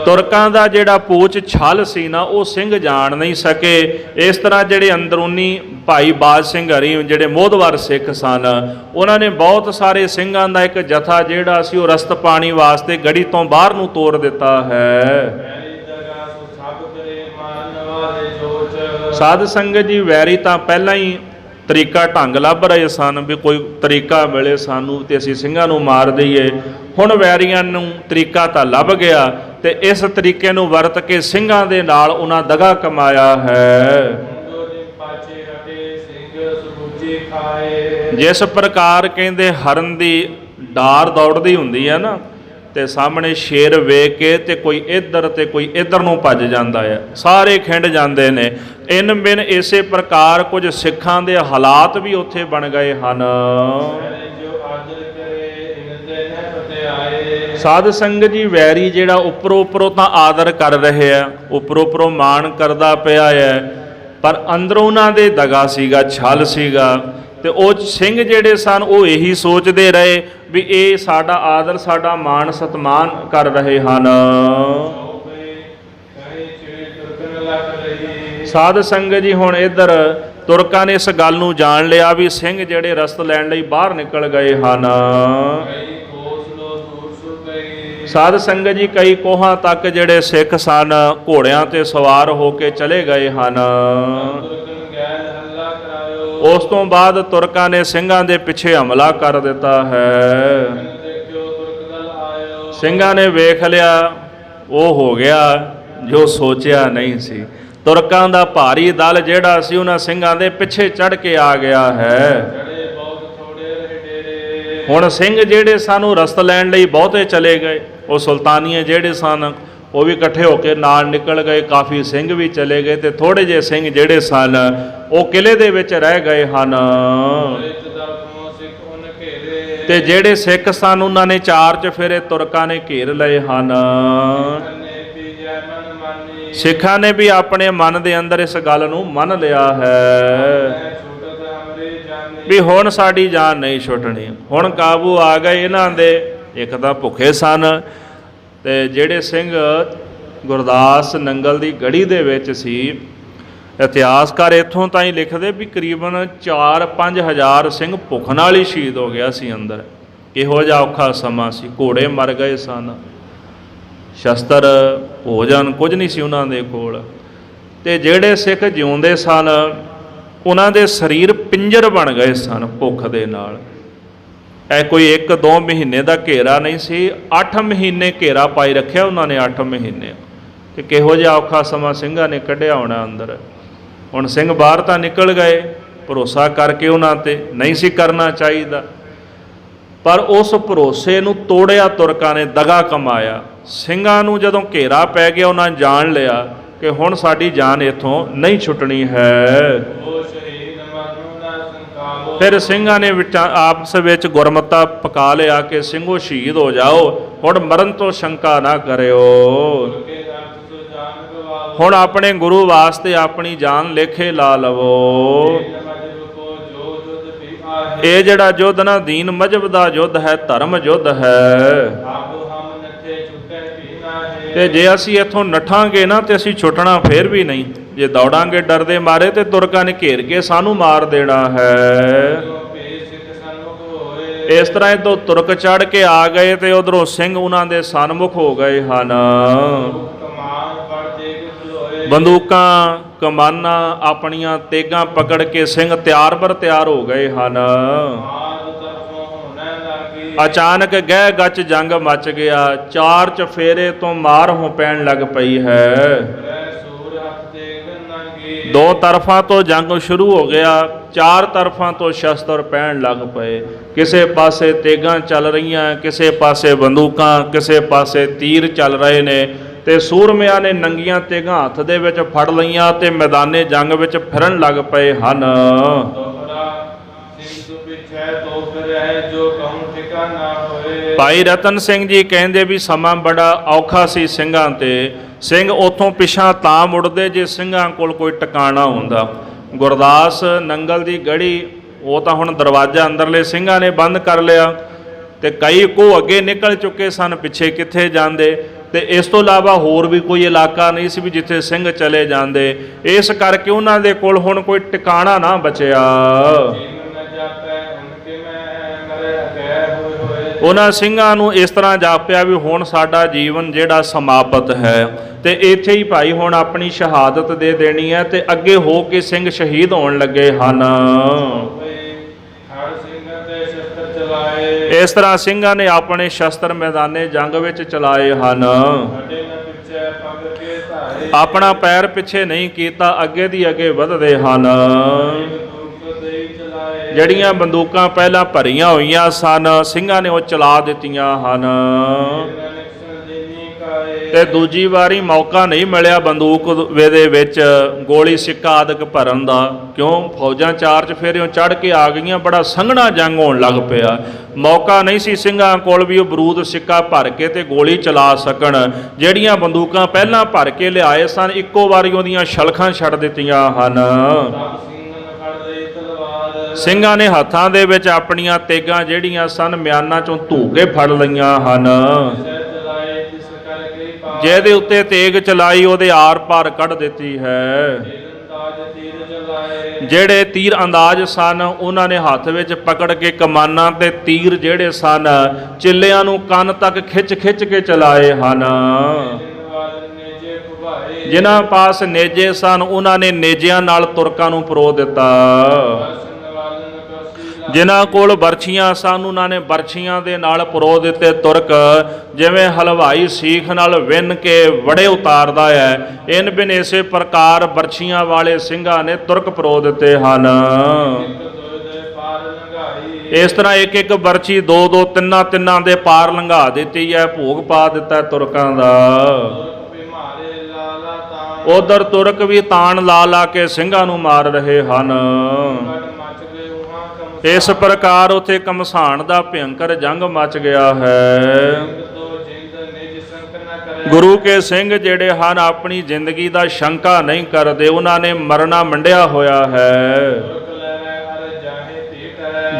ਤੁਰਕਾਂ ਦਾ ਜਿਹੜਾ ਪੂਛ ਛਲ ਸੀ ਨਾ, ਉਹ ਸਿੰਘ ਜਾਣ ਨਹੀਂ ਸਕੇ। ਇਸ ਤਰ੍ਹਾਂ ਜਿਹੜੇ ਅੰਦਰੂਨੀ ਭਾਈ ਬਾਜ ਸਿੰਘ ਹਰੀ ਜਿਹੜੇ ਮੋਹਦਵਾਰ ਸਿੱਖ ਸਨ, ਉਹਨਾਂ ਨੇ ਬਹੁਤ ਸਾਰੇ ਸਿੰਘਾਂ ਦਾ ਇੱਕ ਜਥਾ ਜਿਹੜਾ ਸੀ ਉਹ ਰਸਤ ਪਾਣੀ ਵਾਸਤੇ ਗੜੀ ਤੋਂ ਬਾਹਰ ਨੂੰ ਤੋਰ ਦਿੱਤਾ ਹੈ। ਸਾਧ ਸੰਗਤ ਜੀ, ਵੈਰੀ ਤਾਂ ਪਹਿਲਾਂ ਹੀ ਤਰੀਕਾ ਢੰਗ ਲੱਭ ਰਹੇ ਸਨ ਵੀ ਕੋਈ ਤਰੀਕਾ ਮਿਲੇ ਸਾਨੂੰ ਤੇ ਅਸੀਂ ਸਿੰਘਾਂ ਨੂੰ ਮਾਰ ਦਈਏ। ਹੁਣ ਵੈਰੀਆਂ ਨੂੰ ਤਰੀਕਾ ਤਾਂ ਲੱਭ ਗਿਆ ਤੇ ਇਸ ਤਰੀਕੇ ਨੂੰ ਵਰਤ ਕੇ ਸਿੰਘਾਂ ਦੇ ਨਾਲ ਉਹਨਾਂ ਦਗਾ ਕਮਾਇਆ ਹੈ। ਜਿਸ ਪ੍ਰਕਾਰ ਕਹਿੰਦੇ ਹਰਨ ਦੀ ਡਾਰ ਦੌੜਦੀ ਹੁੰਦੀ ਹੈ ਨਾ, ਤੇ ਸਾਹਮਣੇ ਸ਼ੇਰ ਵੇਖ ਕੇ ਤੇ ਕੋਈ ਇੱਧਰ ਤੇ ਕੋਈ ਇੱਧਰ ਨੂੰ ਭੱਜ ਜਾਂਦਾ ਹੈ, ਸਾਰੇ ਖਿੰਡ ਜਾਂਦੇ ਨੇ। ਇਨ ਬਿਨ ਇਸੇ ਪ੍ਰਕਾਰ ਕੁਝ ਸਿੱਖਾਂ ਦੇ ਹਾਲਾਤ ਵੀ ਉੱਥੇ ਬਣ ਗਏ ਹਨ। ਸਾਧ ਸੰਗਤ ਜੀ, ਵੈਰੀ ਜਿਹੜਾ ਉੱਪਰੋਂ ਉੱਪਰੋਂ ਤਾਂ ਆਦਰ ਕਰ ਰਹੇ ਆ, ਉੱਪਰੋਂ ਉੱਪਰੋਂ ਮਾਣ ਕਰਦਾ ਪਿਆ ਹੈ, ਪਰ ਅੰਦਰੋਂ ਉਹਨਾਂ ਦੇ ਦਗਾ ਸੀਗਾ, ਛਲ ਸੀਗਾ। ਤੇ ਉਹ ਸਿੰਘ ਜਿਹੜੇ ਸਨ ਉਹ ਇਹੀ ਸੋਚਦੇ ਰਹੇ ਵੀ ਇਹ ਸਾਡਾ ਆਦਰ, ਸਾਡਾ ਮਾਣ ਸਤਿਮਾਨ ਕਰ ਰਹੇ ਹਨ। ਸਾਧ ਸੰਗਤ ਜੀ, ਹੁਣ ਇੱਧਰ ਤੁਰਕਾਂ ਨੇ ਇਸ ਗੱਲ ਨੂੰ ਜਾਣ ਲਿਆ ਵੀ ਸਿੰਘ ਜਿਹੜੇ ਰਸਤ ਲੈਣ ਲਈ ਬਾਹਰ ਨਿਕਲ ਗਏ ਹਨ। ਸਾਧ ਸੰਗਤ ਜੀ, ਕਈ ਕੋਹਾਂ ਤੱਕ ਜਿਹੜੇ ਸਿੱਖ ਸਨ ਘੋੜਿਆਂ ਤੇ ਸਵਾਰ ਹੋ ਕੇ ਚਲੇ ਗਏ ਹਨ। ਉਸ ਤੋਂ ਬਾਅਦ ਤੁਰਕਾਂ ਨੇ ਸਿੰਘਾਂ ਦੇ ਪਿੱਛੇ ਹਮਲਾ ਕਰ ਦਿੱਤਾ ਹੈ। ਸਿੰਘਾਂ ਨੇ ਵੇਖ ਲਿਆ, ਉਹ ਹੋ ਗਿਆ ਜੋ ਸੋਚਿਆ ਨਹੀਂ ਸੀ। ਤੁਰਕਾਂ ਦਾ ਭਾਰੀ ਦਲ ਜਿਹੜਾ ਸੀ ਉਹਨਾਂ ਸਿੰਘਾਂ ਦੇ ਪਿੱਛੇ ਚੜ੍ਹ ਕੇ ਆ ਗਿਆ ਹੈ। ਹੁਣ ਸਿੰਘ ਜਿਹੜੇ ਸਨ ਉਹ ਰਸਤ ਲੈਣ ਲਈ ਬਹੁਤੇ ਚਲੇ ਗਏ। ਉਹ ਸੁਲਤਾਨੀਏ ਜਿਹੜੇ ਸਨ ਉਹ ਵੀ ਇਕੱਠੇ ਹੋ ਕੇ ਨਾਲ ਨਿਕਲ ਗਏ, ਕਾਫੀ ਸਿੰਘ ਵੀ ਚਲੇ ਗਏ ਤੇ ਥੋੜੇ ਜਿਹੇ ਸਿੰਘ ਜਿਹੜੇ ਸਨ ਉਹ ਕਿਲੇ ਦੇ ਵਿੱਚ ਰਹਿ ਗਏ ਹਨ। ਤੇ ਜਿਹੜੇ ਸਿੱਖ ਸਨ ਉਹਨਾਂ ਨੇ ਚਾਰ ਚੁਫੇਰੇ ਤੁਰਕਾਂ ਨੇ ਘੇਰ ਲਏ ਹਨ। ਸਿੱਖਾਂ ਨੇ ਵੀ ਆਪਣੇ ਮਨ ਦੇ ਅੰਦਰ ਇਸ ਗੱਲ ਨੂੰ ਮੰਨ ਲਿਆ ਹੈ ਵੀ ਹੁਣ ਸਾਡੀ ਜਾਨ ਨਹੀਂ ਛੁੱਟਣੀ। ਹੁਣ ਕਾਬੂ ਆ ਗਏ ਇਹਨਾਂ ਦੇ। ਇੱਕ ਤਾਂ ਭੁੱਖੇ ਸਨ ਤੇ ਜਿਹੜੇ ਸਿੰਘ ਗੁਰਦਾਸ ਨੰਗਲ ਦੀ ਗੜੀ ਦੇ ਵਿੱਚ ਸੀ, ਇਤਿਹਾਸਕਾਰ ਇੱਥੋਂ ਤਾਂ ਹੀ ਲਿਖਦੇ ਵੀ ਕਰੀਬਨ 4-5 ਹਜ਼ਾਰ ਸਿੰਘ ਭੁੱਖ ਨਾਲ ਹੀ ਸ਼ਹੀਦ ਹੋ ਗਿਆ ਸੀ ਅੰਦਰ। ਕਿਹੋ ਜਿਹਾ ਔਖਾ ਸਮਾਂ ਸੀ, ਘੋੜੇ ਮਰ ਗਏ ਸਨ, ਸ਼ਸਤਰ ਭੋਜਨ ਕੁਝ ਨਹੀਂ ਸੀ ਉਹਨਾਂ ਦੇ ਕੋਲ। ਤੇ ਜਿਹੜੇ ਸਿੱਖ ਜਿਉਂਦੇ ਸਨ ਉਹਨਾਂ ਦੇ ਸਰੀਰ ਪਿੰਜਰ ਬਣ ਗਏ ਸਨ ਭੁੱਖ ਦੇ ਨਾਲ। ਇਹ ਕੋਈ 1-2 ਮਹੀਨੇ ਦਾ ਘੇਰਾ ਨਹੀਂ ਸੀ, 8 ਮਹੀਨੇ ਘੇਰਾ ਪਾਈ ਰੱਖਿਆ ਉਹਨਾਂ ਨੇ, 8 ਮਹੀਨੇ। ਤੇ ਕਿਹੋ ਜਿਹਾ ਔਖਾ ਸਮਾਂ ਸਿੰਘਾਂ ਨੇ ਕੱਢਿਆ ਹੋਣਾ ਅੰਦਰ। ਹੁਣ ਸਿੰਘ ਬਾਹਰ ਤਾਂ ਨਿਕਲ ਗਏ, ਭਰੋਸਾ ਕਰਕੇ ਉਹਨਾਂ ਤੇ ਨਹੀਂ ਸੀ ਕਰਨਾ ਚਾਹੀਦਾ, ਪਰ ਉਸ ਭਰੋਸੇ ਨੂੰ ਤੋੜਿਆ ਤੁਰਕਾਂ ਨੇ, ਦਗਾ ਕਮਾਇਆ। ਸਿੰਘਾਂ ਨੂੰ ਜਦੋਂ ਘੇਰਾ ਪੈ ਗਿਆ ਉਹਨਾਂ ਜਾਣ ਲਿਆ ਕਿ ਹੁਣ ਸਾਡੀ ਜਾਨ ਇੱਥੋਂ ਨਹੀਂ ਛੁੱਟਣੀ ਹੈ। ਫਿਰ ਸਿੰਘਾਂ ਨੇ ਆਪਸ ਵਿੱਚ ਗੁਰਮਤਾ ਪਕਾ ਲਿਆ ਕਿ ਸਿੰਘੋ ਸ਼ਹੀਦ ਹੋ ਜਾਓ, ਹੁਣ ਮਰਨ ਤੋਂ ਸ਼ੰਕਾ ਨਾ ਕਰਿਓ। ਹੁਣ ਆਪਣੇ ਗੁਰੂ ਵਾਸਤੇ ਆਪਣੀ ਜਾਨ ਲੇਖੇ ਲਾ ਲਵੋ। ਇਹ ਜਿਹੜਾ ਯੁੱਧ ਨਾ ਦੀਨ ਮਜਬ ਦਾ ਯੁੱਧ ਹੈ, ਧਰਮ ਯੁੱਧ ਹੈ। ਤੇ ਜੇ ਅਸੀਂ ਇੱਥੋਂ ਨੱਠਾਂਗੇ ਨਾ ਤੇ ਅਸੀਂ ਛੁੱਟਣਾ ਫੇਰ ਵੀ ਨਹੀਂ। ਜੇ ਦੌੜਾਂਗੇ ਡਰਦੇ ਮਾਰੇ ਤੇ ਤੁਰਕਾਂ ਨੇ ਘੇਰ ਕੇ ਸਾਨੂੰ ਮਾਰ ਦੇਣਾ ਹੈ। ਇਸ ਤਰ੍ਹਾਂ ਇਹ ਤੋਂ ਤੁਰਕ ਚੜ ਕੇ ਆ ਗਏ ਤੇ ਉਧਰੋਂ ਸਿੰਘ ਉਹਨਾਂ ਦੇ ਸਨਮੁਖ ਹੋ ਗਏ ਹਨ। ਬੰਦੂਕਾਂ ਕਮਾਨਾਂ ਆਪਣੀਆਂ ਤੇਗਾਂ ਪਕੜ ਕੇ ਸਿੰਘ ਤਿਆਰ ਬਰ ਤਿਆਰ ਹੋ ਗਏ ਹਨ। ਅਚਾਨਕ ਗਹਿ ਗੱਚ ਜੰਗ ਮਚ ਗਿਆ। ਚਾਰ ਚਫੇਰੇ ਤੋਂ ਮਾਰ ਹੋ ਪੈਣ ਲੱਗ ਪਈ ਹੈ। ਦੋ ਤਰਫਾਂ ਤੋਂ ਜੰਗ ਸ਼ੁਰੂ ਹੋ ਗਿਆ। ਚਾਰ ਤਰਫਾਂ ਤੋਂ ਸ਼ਸਤਰ ਪੈਣ ਲੱਗ ਪਏ। ਕਿਸੇ ਪਾਸੇ ਤੇਗਾਂ ਚੱਲ ਰਹੀਆਂ, ਕਿਸੇ ਪਾਸੇ ਬੰਦੂਕਾਂ, ਕਿਸੇ ਪਾਸੇ ਤੀਰ ਚੱਲ ਰਹੇ ਨੇ ਤੇ ਸੂਰਮਿਆਂ ਨੇ ਨੰਗੀਆਂ ਤੇਗਾਂ ਹੱਥ ਦੇ ਵਿੱਚ ਫੜ ਲਈਆਂ ਤੇ ਮੈਦਾਨੇ ਜੰਗ ਵਿੱਚ ਫਿਰਨ ਲੱਗ ਪਏ ਹਨ। ਭਾਈ ਰਤਨ ਸਿੰਘ ਜੀ ਕਹਿੰਦੇ ਵੀ ਸਮਾਂ ਬੜਾ ਔਖਾ ਸੀ ਸਿੰਘਾਂ ਤੇ। ਸਿੰਘ ਉੱਥੋਂ ਪਿਛਾਂ ਤਾਂ ਮੁੜਦੇ ਜੇ ਸਿੰਘਾਂ ਕੋਲ ਕੋਈ ਟਿਕਾਣਾ ਹੁੰਦਾ। ਗੁਰਦਾਸ ਨੰਗਲ ਦੀ ਗੜੀ ਉਹ ਤਾਂ ਹੁਣ ਦਰਵਾਜ਼ਾ ਅੰਦਰਲੇ ਸਿੰਘਾਂ ਨੇ ਬੰਦ ਕਰ ਲਿਆ ਤੇ ਕਈ ਕੋ ਅੱਗੇ ਨਿਕਲ ਚੁੱਕੇ ਸਨ, ਪਿੱਛੇ ਕਿੱਥੇ ਜਾਂਦੇ। ਤੇ ਇਸ ਤੋਂ ਇਲਾਵਾ ਹੋਰ ਵੀ ਕੋਈ ਇਲਾਕਾ ਨਹੀਂ ਸੀ ਵੀ ਜਿੱਥੇ ਸਿੰਘ ਚਲੇ ਜਾਂਦੇ। ਇਸ ਕਰਕੇ ਉਹਨਾਂ ਦੇ ਕੋਲ ਹੁਣ ਕੋਈ ਟਿਕਾਣਾ ਨਾ ਬਚਿਆ। ਉਹਨਾਂ ਸਿੰਘਾਂ ਨੂੰ ਇਸ ਤਰ੍ਹਾਂ ਜਾਪਿਆ ਵੀ ਹੁਣ ਸਾਡਾ ਜੀਵਨ ਜਿਹੜਾ ਸਮਾਪਤ ਹੈ ਤੇ ਇੱਥੇ ਹੀ ਭਾਈ ਹੁਣ ਆਪਣੀ ਸ਼ਹਾਦਤ ਦੇ ਦੇਣੀ ਹੈ। ਤੇ ਅੱਗੇ ਹੋ ਕੇ ਸਿੰਘ ਸ਼ਹੀਦ ਹੋਣ ਲੱਗੇ ਹਨ। ਇਸ ਤਰ੍ਹਾਂ ਸਿੰਘਾਂ ਨੇ ਆਪਣੇ ਸ਼ਸਤਰ ਮੈਦਾਨੇ ਜੰਗ ਵਿੱਚ ਚਲਾਏ ਹਨ। ਆਪਣਾ ਪੈਰ ਪਿੱਛੇ ਨਹੀਂ ਕੀਤਾ, ਅੱਗੇ ਦੀ ਅੱਗੇ ਵਧਦੇ ਹਨ। ਜਿਹੜੀਆਂ ਬੰਦੂਕਾਂ ਪਹਿਲਾਂ ਭਰੀਆਂ ਹੋਈਆਂ ਸਨ ਸਿੰਘਾਂ ਨੇ ਉਹ ਚਲਾ ਦਿੱਤੀਆਂ ਹਨ। ਤੇ ਦੂਜੀ ਵਾਰੀ ਮੌਕਾ ਨਹੀਂ ਮਿਲਿਆ ਬੰਦੂਕ ਦੇ ਵਿੱਚ ਗੋਲੀ ਸਿੱਕਾ ਆਦਿਕ ਭਰਨ ਦਾ। ਕਿਉਂ? ਫੌਜਾਂ ਚਾਰ ਚਫੇਰਿਓਂ ਚੜ੍ਹ ਕੇ ਆ ਗਈਆਂ। ਬੜਾ ਸੰਘਣਾ ਜੰਗ ਹੋਣ ਲੱਗ ਪਿਆ। ਮੌਕਾ ਨਹੀਂ ਸੀ ਸਿੰਘਾਂ ਕੋਲ ਵੀ ਉਹ ਬਰੂਦ ਸਿੱਕਾ ਭਰ ਕੇ ਤੇ ਗੋਲੀ ਚਲਾ ਸਕਣ। ਜਿਹੜੀਆਂ ਬੰਦੂਕਾਂ ਪਹਿਲਾਂ ਭਰ ਕੇ ਲਿਆਏ ਸਨ ਇੱਕੋ ਵਾਰੀ ਉਹਦੀਆਂ ਸ਼ਲਖਾਂ ਛੱਡ ਦਿੱਤੀਆਂ ਹਨ। ਸਿੰਘਾਂ ਨੇ ਹੱਥਾਂ ਦੇ ਵਿੱਚ ਆਪਣੀਆਂ ਤੇਗਾਂ ਜਿਹੜੀਆਂ ਸਨ ਮਿਆਨਾਂ ਚੋਂ ਧੂ ਕੇ ਫੜ ਲਈਆਂ ਹਨ। ਜਿਹਦੇ ਉੱਤੇ ਤੇਗ ਚਲਾਈ ਉਹਦੇ ਆਰ ਪਾਰ ਕੱਢ ਦਿੱਤੀ ਹੈ। ਜਿਹੜੇ ਤੀਰ ਅੰਦਾਜ਼ ਸਨ ਉਹਨਾਂ ਨੇ ਹੱਥ ਵਿੱਚ ਪਕੜ ਕੇ ਕਮਾਨਾਂ ਤੇ ਤੀਰ ਜਿਹੜੇ ਸਨ ਚਿੱਲਿਆਂ ਨੂੰ ਕੰਨ ਤੱਕ ਖਿੱਚ ਖਿੱਚ ਕੇ ਚਲਾਏ ਹਨ। ਜਿਨ੍ਹਾਂ ਪਾਸ ਨੇਜੇ ਸਨ ਉਹਨਾਂ ਨੇ ਨੇਜਿਆਂ ਨਾਲ ਤੁਰਕਾਂ ਨੂੰ ਪਰੋ ਦਿੱਤਾ। ਜਿਨ੍ਹਾਂ ਕੋਲ ਬਰਛੀਆਂ ਸਨ ਉਹਨਾਂ ਨੇ ਬਰਛੀਆਂ ਦੇ ਨਾਲ ਪਰੋ ਦਿੱਤੇ ਤੁਰਕ। ਜਿਵੇਂ ਹਲਵਾਈ ਸੀਖ ਨਾਲ ਵਿੰਨ ਕੇ ਵੜੇ ਉਤਾਰਦਾ ਹੈ, ਇਨ ਬਿਨ ਇਸੇ ਪ੍ਰਕਾਰ ਬਰਛੀਆਂ ਵਾਲੇ ਸਿੰਘਾਂ ਨੇ ਤੁਰਕ ਪਰੋ ਦਿੱਤੇ ਹਨ। ਇਸ ਤਰ੍ਹਾਂ ਇੱਕ ਇੱਕ ਬਰਛੀ ਦੋ ਦੋ ਤਿੰਨਾਂ ਤਿੰਨਾਂ ਦੇ ਪਾਰ ਲੰਘਾ ਦਿੱਤੀ ਹੈ। ਭੋਗ ਪਾ ਦਿੱਤਾ ਤੁਰਕਾਂ ਦਾ। ਉਧਰ ਤੁਰਕ ਵੀ ਤਾਣ ਲਾ ਲਾ ਕੇ ਸਿੰਘਾਂ ਨੂੰ ਮਾਰ ਰਹੇ ਹਨ। ਇਸ ਪ੍ਰਕਾਰ ਉੱਥੇ ਕਮਸਾਨ ਦਾ ਭਿਅੰਕਰ ਜੰਗ ਮਚ ਗਿਆ ਹੈ। ਗੁਰੂ ਕੇ ਸਿੰਘ ਜਿਹੜੇ ਹਨ ਆਪਣੀ ਜ਼ਿੰਦਗੀ ਦਾ ਸ਼ੰਕਾ ਨਹੀਂ ਕਰਦੇ। ਉਹਨਾਂ ਨੇ ਮਰਨਾ ਮੰਡਿਆ ਹੋਇਆ ਹੈ।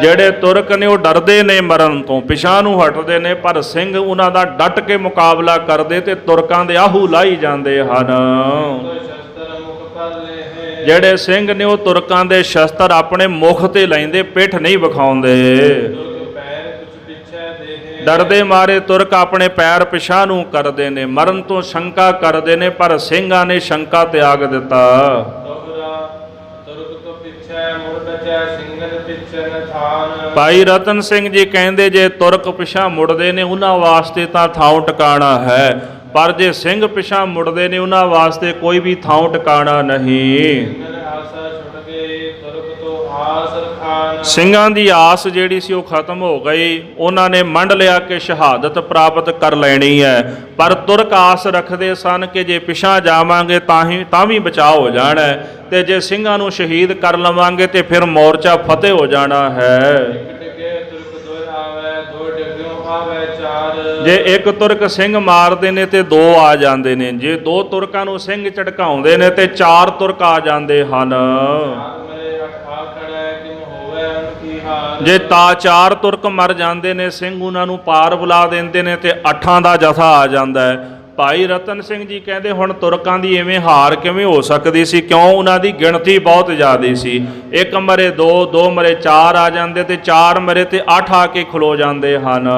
ਜਿਹੜੇ ਤੁਰਕ ਨੇ ਉਹ ਡਰਦੇ ਨੇ ਮਰਨ ਤੋਂ, ਪਿਛਾਂ ਨੂੰ ਹਟਦੇ ਨੇ, ਪਰ ਸਿੰਘ ਉਹਨਾਂ ਦਾ ਡਟ ਕੇ ਮੁਕਾਬਲਾ ਕਰਦੇ ਤੇ ਤੁਰਕਾਂ ਦੇ ਆਹੂ ਲਾਈ ਜਾਂਦੇ ਹਨ। ਜਿਹੜੇ ਸਿੰਘ ਨੇ ਉਹ ਤੁਰਕਾਂ ਦੇ ਸ਼ਸਤਰ ਆਪਣੇ ਮੁਖ ਤੇ ਲੈਂਦੇ, ਪਿੱਠ ਨਹੀਂ ਵਿਖਾਉਂਦੇ। ਡਰਦੇ ਮਾਰੇ ਤੁਰਕ ਆਪਣੇ ਪੈਰ ਪਿਛਾਂ ਨੂੰ ਕਰਦੇ ਨੇ, ਮਰਨ ਤੋਂ ਸ਼ੰਕਾ ਕਰਦੇ ਨੇ, ਪਰ ਸਿੰਘਾਂ ਨੇ ਸ਼ੰਕਾ ਤਿਆਗ ਦਿੱਤਾ। ਭਾਈ ਰਤਨ ਸਿੰਘ ਜੀ ਕਹਿੰਦੇ ਜੇ ਤੁਰਕ ਪਿਛਾਂ ਮੁੜਦੇ ਨੇ ਉਹਨਾਂ ਵਾਸਤੇ ਤਾਂ ਥਾਂ ਟਿਕਾਣਾ ਹੈ, ਪਰ ਜੇ ਸਿੰਘ ਪਿਛਾਂ ਮੁੜਦੇ ਨੇ ਉਹਨਾਂ ਵਾਸਤੇ ਕੋਈ ਵੀ ਥਾਂ ਟਿਕਾਣਾ ਨਹੀਂ। ਸਿੰਘਾਂ ਦੀ ਆਸ ਜਿਹੜੀ ਸੀ ਉਹ ਖਤਮ ਹੋ ਗਈ। ਉਹਨਾਂ ਨੇ ਮੰਡ ਲਿਆ ਕਿ ਸ਼ਹਾਦਤ ਪ੍ਰਾਪਤ ਕਰ ਲੈਣੀ ਹੈ, ਪਰ ਤੁਰਕ ਆਸ ਰੱਖਦੇ ਸਨ ਕਿ ਜੇ ਪਿਛਾਂ ਜਾਵਾਂਗੇ ਤਾਂ ਵੀ ਬਚਾਅ ਹੋ ਜਾਣਾ ਹੈ, ਤੇ ਜੇ ਸਿੰਘਾਂ ਨੂੰ ਸ਼ਹੀਦ ਕਰ ਲਵਾਂਗੇ ਤੇ ਫਿਰ ਮੋਰਚਾ ਫਤਿਹ ਹੋ ਜਾਣਾ ਹੈ। ਜੇ ਇੱਕ ਤੁਰਕ ਸਿੰਘ ਮਾਰਦੇ ਨੇ ਤੇ ਦੋ ਆ ਜਾਂਦੇ ਨੇ, ਜੇ ਦੋ ਤੁਰਕਾਂ ਨੂੰ ਸਿੰਘ ਝਟਕਾਉਂਦੇ ਨੇ ਤੇ ਚਾਰ ਤੁਰਕ ਆ ਜਾਂਦੇ ਹਨ। ਜੇ ਤਾਂ ਚਾਰ ਤੁਰਕ ਮਰ ਜਾਂਦੇ ਨੇ, ਸਿੰਘ ਉਹਨਾਂ ਨੂੰ ਪਾਰ ਬੁਲਾ ਦਿੰਦੇ ਨੇ ਤੇ ਅੱਠਾਂ ਦਾ ਜਥਾ ਆ ਜਾਂਦਾ ਹੈ। ਭਾਈ ਰਤਨ ਸਿੰਘ ਜੀ ਕਹਿੰਦੇ ਹੁਣ ਤੁਰਕਾਂ ਦੀ ਐਵੇਂ ਹਾਰ ਕਿਵੇਂ ਹੋ ਸਕਦੀ ਸੀ, ਕਿਉਂ? ਉਹਨਾਂ ਦੀ ਗਿਣਤੀ ਬਹੁਤ ਜ਼ਿਆਦਾ ਸੀ। ਇੱਕ ਮਰੇ ਦੋ, ਦੋ ਮਰੇ ਚਾਰ ਆ ਜਾਂਦੇ ਤੇ ਚਾਰ ਮਰੇ ਤੇ ਅੱਠ ਆ ਕੇ ਖਲੋ ਜਾਂਦੇ ਹਨ।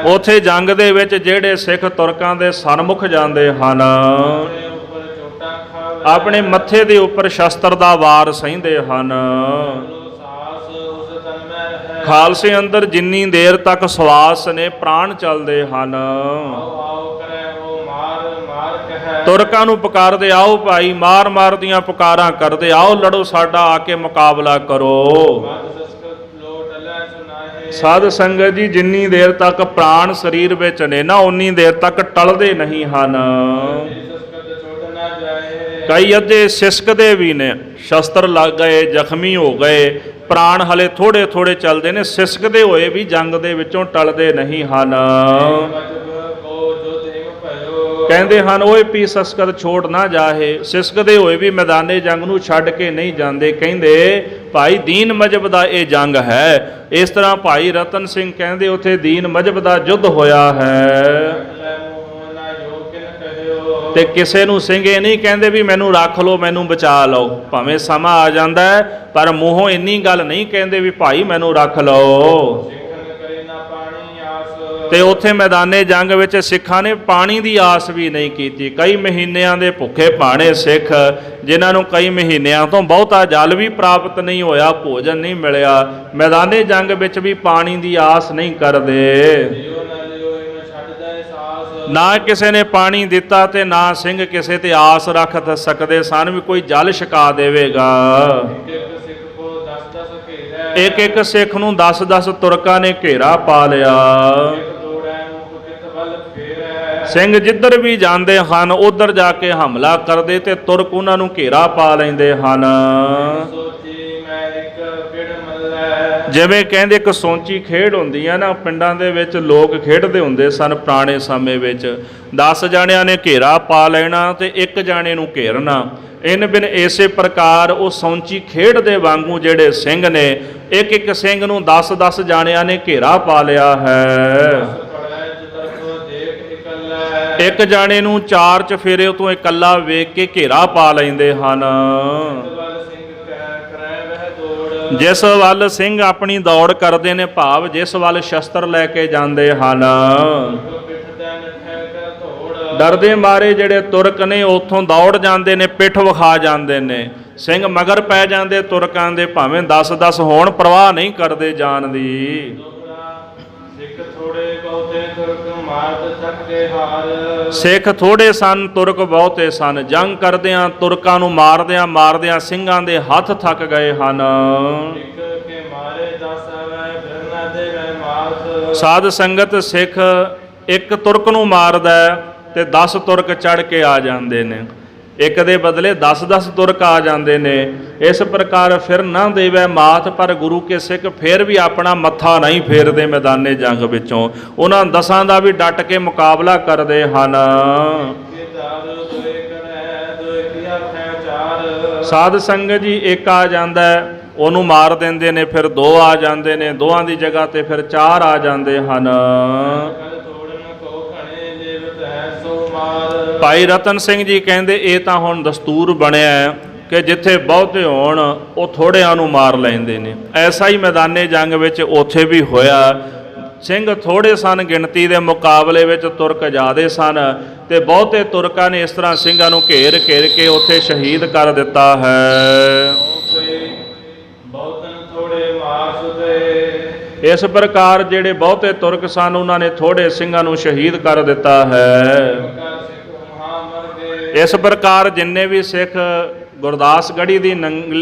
ਉਥੇ ਜੰਗ ਦੇ ਵਿੱਚ ਜਿਹੜੇ ਸਿੱਖ ਤੁਰਕਾਂ ਦੇ ਸਨਮੁਖ ਜਾਂਦੇ ਹਨ, ਆਪਣੇ ਮੱਥੇ ਦੇ ਉੱਪਰ ਸ਼ਸਤਰ ਦਾ ਵਾਰ ਸਹਿੰਦੇ ਹਨ। ਖਾਲਸੇ ਅੰਦਰ ਜਿੰਨੀ ਦੇਰ ਤੱਕ ਸਵਾਸ ਨੇ ਪ੍ਰਾਣ ਚੱਲਦੇ ਹਨ। ਤੁਰਕਾਂ ਨੂੰ ਪੁਕਾਰਦੇ, ਆਓ ਭਾਈ, ਮਾਰ ਮਾਰ ਦੀਆਂ ਪੁਕਾਰਾਂ ਕਰਦੇ, ਆਓ ਲੜੋ, ਸਾਡਾ ਆ ਕੇ ਮੁਕਾਬਲਾ ਕਰੋ। ਸਾਧ ਸੰਗਤ ਜੀ, ਜਿੰਨੀ ਦੇਰ ਤੱਕ ਪ੍ਰਾਣ ਸਰੀਰ ਵਿੱਚ ਨੇ ਨਾ, ਉਨੀ ਦੇਰ ਤੱਕ ਟਲਦੇ ਨਹੀਂ ਹਨ। ਕਈ ਅੱਧੇ ਸਿਸਕਦੇ ਵੀ ਨੇ, ਸ਼ਸਤਰ ਲੱਗ ਗਏ, ਜ਼ਖਮੀ ਹੋ ਗਏ, ਪ੍ਰਾਣ ਹਲੇ ਥੋੜੇ ਥੋੜੇ ਚੱਲਦੇ ਨੇ, ਸਿਸਕਦੇ ਹੋਏ ਵੀ ਜੰਗ ਦੇ ਵਿੱਚੋਂ ਟਲਦੇ ਨਹੀਂ ਹਨ। ਕਹਿੰਦੇ ਹਨ, ਓਏ ਪੀ ਸਿਸਕਤ ਛੋੜ ਨਾ ਜਾਹੇ, ਸਿਸਕਦੇ ਹੋਏ ਵੀ ਮੈਦਾਨੇ ਜੰਗ ਨੂੰ ਛੱਡ ਕੇ ਨਹੀਂ ਜਾਂਦੇ। ਕਹਿੰਦੇ ਭਾਈ ਦੀਨ ਮਜਬ ਦਾ ਇਹ ਜੰਗ ਹੈ। ਇਸ ਤਰ੍ਹਾਂ ਭਾਈ ਰਤਨ ਸਿੰਘ ਕਹਿੰਦੇ ਉੱਥੇ ਦੀਨ ਮਜਬ ਦਾ ਯੁੱਧ ਹੋਇਆ ਹੈ ਤੇ ਕਿਸੇ ਨੂੰ ਸਿੰਘ ਇਹ ਨਹੀਂ ਕਹਿੰਦੇ ਵੀ ਮੈਨੂੰ ਰੱਖ ਲਓ, ਮੈਨੂੰ ਬਚਾ ਲਓ। ਭਾਵੇਂ ਸਮਾਂ ਆ ਜਾਂਦਾ ਹੈ, ਪਰ ਮੂੰਹੋਂ ਇੰਨੀ ਗੱਲ ਨਹੀਂ ਕਹਿੰਦੇ ਵੀ ਭਾਈ ਮੈਨੂੰ ਰੱਖ ਲਓ। ਤੇ ਉੱਥੇ ਮੈਦਾਨੇ ਜੰਗ ਵਿੱਚ ਸਿੱਖਾਂ ਨੇ ਪਾਣੀ ਦੀ ਆਸ ਵੀ ਨਹੀਂ ਕੀਤੀ। ਕਈ ਮਹੀਨਿਆਂ ਦੇ ਭੁੱਖੇ ਭਾਣੇ ਸਿੱਖ, ਜਿਨ੍ਹਾਂ ਨੂੰ ਕਈ ਮਹੀਨਿਆਂ ਤੋਂ ਬਹੁਤਾ ਜਲ ਵੀ ਪ੍ਰਾਪਤ ਨਹੀਂ ਹੋਇਆ, ਭੋਜਨ ਨਹੀਂ ਮਿਲਿਆ, ਮੈਦਾਨੇ ਜੰਗ ਵਿੱਚ ਵੀ ਪਾਣੀ ਦੀ ਆਸ ਨਹੀਂ ਕਰਦੇ। ਨਾ ਕਿਸੇ ਨੇ ਪਾਣੀ ਦਿੱਤਾ ਤੇ ਨਾ ਸਿੰਘ ਕਿਸੇ ਤੇ ਆਸ ਰੱਖ ਸਕਦੇ ਸਨ ਵੀ ਕੋਈ ਜਲ ਛਕਾ ਦੇਵੇਗਾ। ਇੱਕ ਇੱਕ ਸਿੱਖ ਨੂੰ 10-10 ਤੁਰਕਾਂ ਨੇ ਘੇਰਾ ਪਾ ਲਿਆ। ਸਿੰਘ ਜਿੱਧਰ ਵੀ ਜਾਂਦੇ ਹਨ ਉਧਰ ਜਾ ਕੇ ਹਮਲਾ ਕਰਦੇ ਤੇ ਤੁਰਕ ਉਹਨਾਂ ਨੂੰ ਘੇਰਾ ਪਾ ਲੈਂਦੇ ਹਨ। ਜਿਵੇਂ ਕਹਿੰਦੇ ਇੱਕ ਸੌਂਚੀ ਖੇਡ ਹੁੰਦੀ ਆ ਨਾ, ਪਿੰਡਾਂ ਦੇ ਵਿੱਚ ਲੋਕ ਖੇਡਦੇ ਹੁੰਦੇ ਸਨ ਪੁਰਾਣੇ ਸਮੇਂ ਵਿੱਚ। 10 ਜਾਣਿਆਂ ਨੇ ਘੇਰਾ ਪਾ ਲੈਣਾ ਤੇ ਇੱਕ ਜਾਣੇ ਨੂੰ ਘੇਰਨਾ। ਇਨ ਬਿਨ ਇਸੇ ਪ੍ਰਕਾਰ ਉਹ ਸੌਂਚੀ ਖੇਡ ਦੇ ਵਾਂਗੂ ਜਿਹੜੇ ਸਿੰਘ ਨੇ, ਇੱਕ ਇੱਕ ਸਿੰਘ ਨੂੰ 10-10 ਜਾਣਿਆਂ ਨੇ ਘੇਰਾ ਪਾ ਲਿਆ ਹੈ। ਇੱਕ ਜਾਣੇ ਨੂੰ 4 ਚਫੇਰੇ ਤੋਂ ਇਕੱਲਾ ਵੇਖ ਕੇ ਘੇਰਾ ਪਾ ਲੈਂਦੇ ਹਨ। ਜਿਸ ਵੱਲ ਸਿੰਘ ਆਪਣੀ ਦੌੜ ਕਰਦੇ ਨੇ, ਭਾਵ ਜਿਸ ਵੱਲ ਸ਼ਸਤਰ ਲੈ ਕੇ ਜਾਂਦੇ ਹਨ, ਡਰਦੇ ਮਾਰੇ ਜਿਹੜੇ ਤੁਰਕ ਨੇ ਉੱਥੋਂ ਦੌੜ ਜਾਂਦੇ ਨੇ, ਪਿੱਠ ਵਿਖਾ ਜਾਂਦੇ ਨੇ। ਸਿੰਘ ਮਗਰ ਪੈ ਜਾਂਦੇ ਤੁਰਕਾਂ ਦੇ, ਭਾਵੇਂ 10-10 ਹੋਣ, ਪਰਵਾਹ ਨਹੀਂ ਕਰਦੇ ਜਾਨ ਦੀ। ਸਿੱਖ ਥੋੜੇ ਸਨ, ਤੁਰਕ ਬਹੁਤੇ ਸਨ। ਜੰਗ ਕਰਦਿਆਂ, ਤੁਰਕਾਂ ਨੂੰ ਮਾਰਦਿਆਂ ਮਾਰਦਿਆਂ ਸਿੰਘਾਂ ਦੇ ਹੱਥ ਥੱਕ ਗਏ ਹਨ। ਸਾਧ ਸੰਗਤ, ਸਿੱਖ ਇੱਕ ਤੁਰਕ ਨੂੰ ਮਾਰਦਾ ਤੇ 10 ਤੁਰਕ ਚੜ ਕੇ ਆ ਜਾਂਦੇ ਨੇ। ਇੱਕ ਦੇ ਬਦਲੇ 10-10 ਤੁਰਕ ਆ ਜਾਂਦੇ ਨੇ। ਇਸ ਪ੍ਰਕਾਰ ਫਿਰ ਨਾ ਦੇਵੈ ਮਾਤ, ਪਰ ਗੁਰੂ ਕੇ ਸਿੱਖ ਫਿਰ ਵੀ ਆਪਣਾ ਮੱਥਾ ਨਹੀਂ ਫੇਰਦੇ ਮੈਦਾਨੇ ਜੰਗ ਵਿੱਚੋਂ। ਉਹਨਾਂ 10 ਦਾ ਵੀ ਡਟ ਕੇ ਮੁਕਾਬਲਾ ਕਰਦੇ ਹਨ। ਸਾਧ ਸੰਗਤ ਜੀ, ਇੱਕ ਆ ਜਾਂਦਾ ਉਹਨੂੰ ਮਾਰ ਦਿੰਦੇ ਨੇ, ਫਿਰ 2 ਆ ਜਾਂਦੇ ਨੇ, 2 ਦੀ ਜਗ੍ਹਾ ਤੇ ਫਿਰ 4 ਆ ਜਾਂਦੇ ਹਨ। ਭਾਈ ਰਤਨ ਸਿੰਘ ਜੀ ਕਹਿੰਦੇ ਇਹ ਤਾਂ ਹੁਣ ਦਸਤੂਰ ਬਣਿਆ ਕਿ ਜਿੱਥੇ ਬਹੁਤੇ ਹੋਣ ਉਹ ਥੋੜਿਆਂ ਨੂੰ ਮਾਰ ਲੈਂਦੇ ਨੇ। ਐਸਾ ਹੀ ਮੈਦਾਨੇ ਜੰਗ ਵਿੱਚ ਉੱਥੇ ਵੀ ਹੋਇਆ। ਸਿੰਘ ਥੋੜੇ ਸਨ ਗਿਣਤੀ ਦੇ ਮੁਕਾਬਲੇ ਵਿੱਚ, ਤੁਰਕ ਜ਼ਿਆਦੇ ਸਨ ਤੇ ਬਹੁਤੇ ਤੁਰਕਾਂ ਨੇ ਇਸ ਤਰ੍ਹਾਂ ਸਿੰਘਾਂ ਨੂੰ ਘੇਰ ਘੇਰ ਕੇ ਉੱਥੇ ਸ਼ਹੀਦ ਕਰ ਦਿੱਤਾ ਹੈ। ਇਸ ਪ੍ਰਕਾਰ ਜਿਹੜੇ ਬਹੁਤੇ ਤੁਰਕ ਸਨ ਉਹਨਾਂ ਨੇ ਥੋੜੇ ਸਿੰਘਾਂ ਨੂੰ ਸ਼ਹੀਦ ਕਰ ਦਿੱਤਾ ਹੈ। ਇਸ ਪ੍ਰਕਾਰ ਜਿੰਨੇ ਵੀ ਸਿੱਖ ਗੁਰਦਾਸਗੜ੍ਹੀ ਦੀ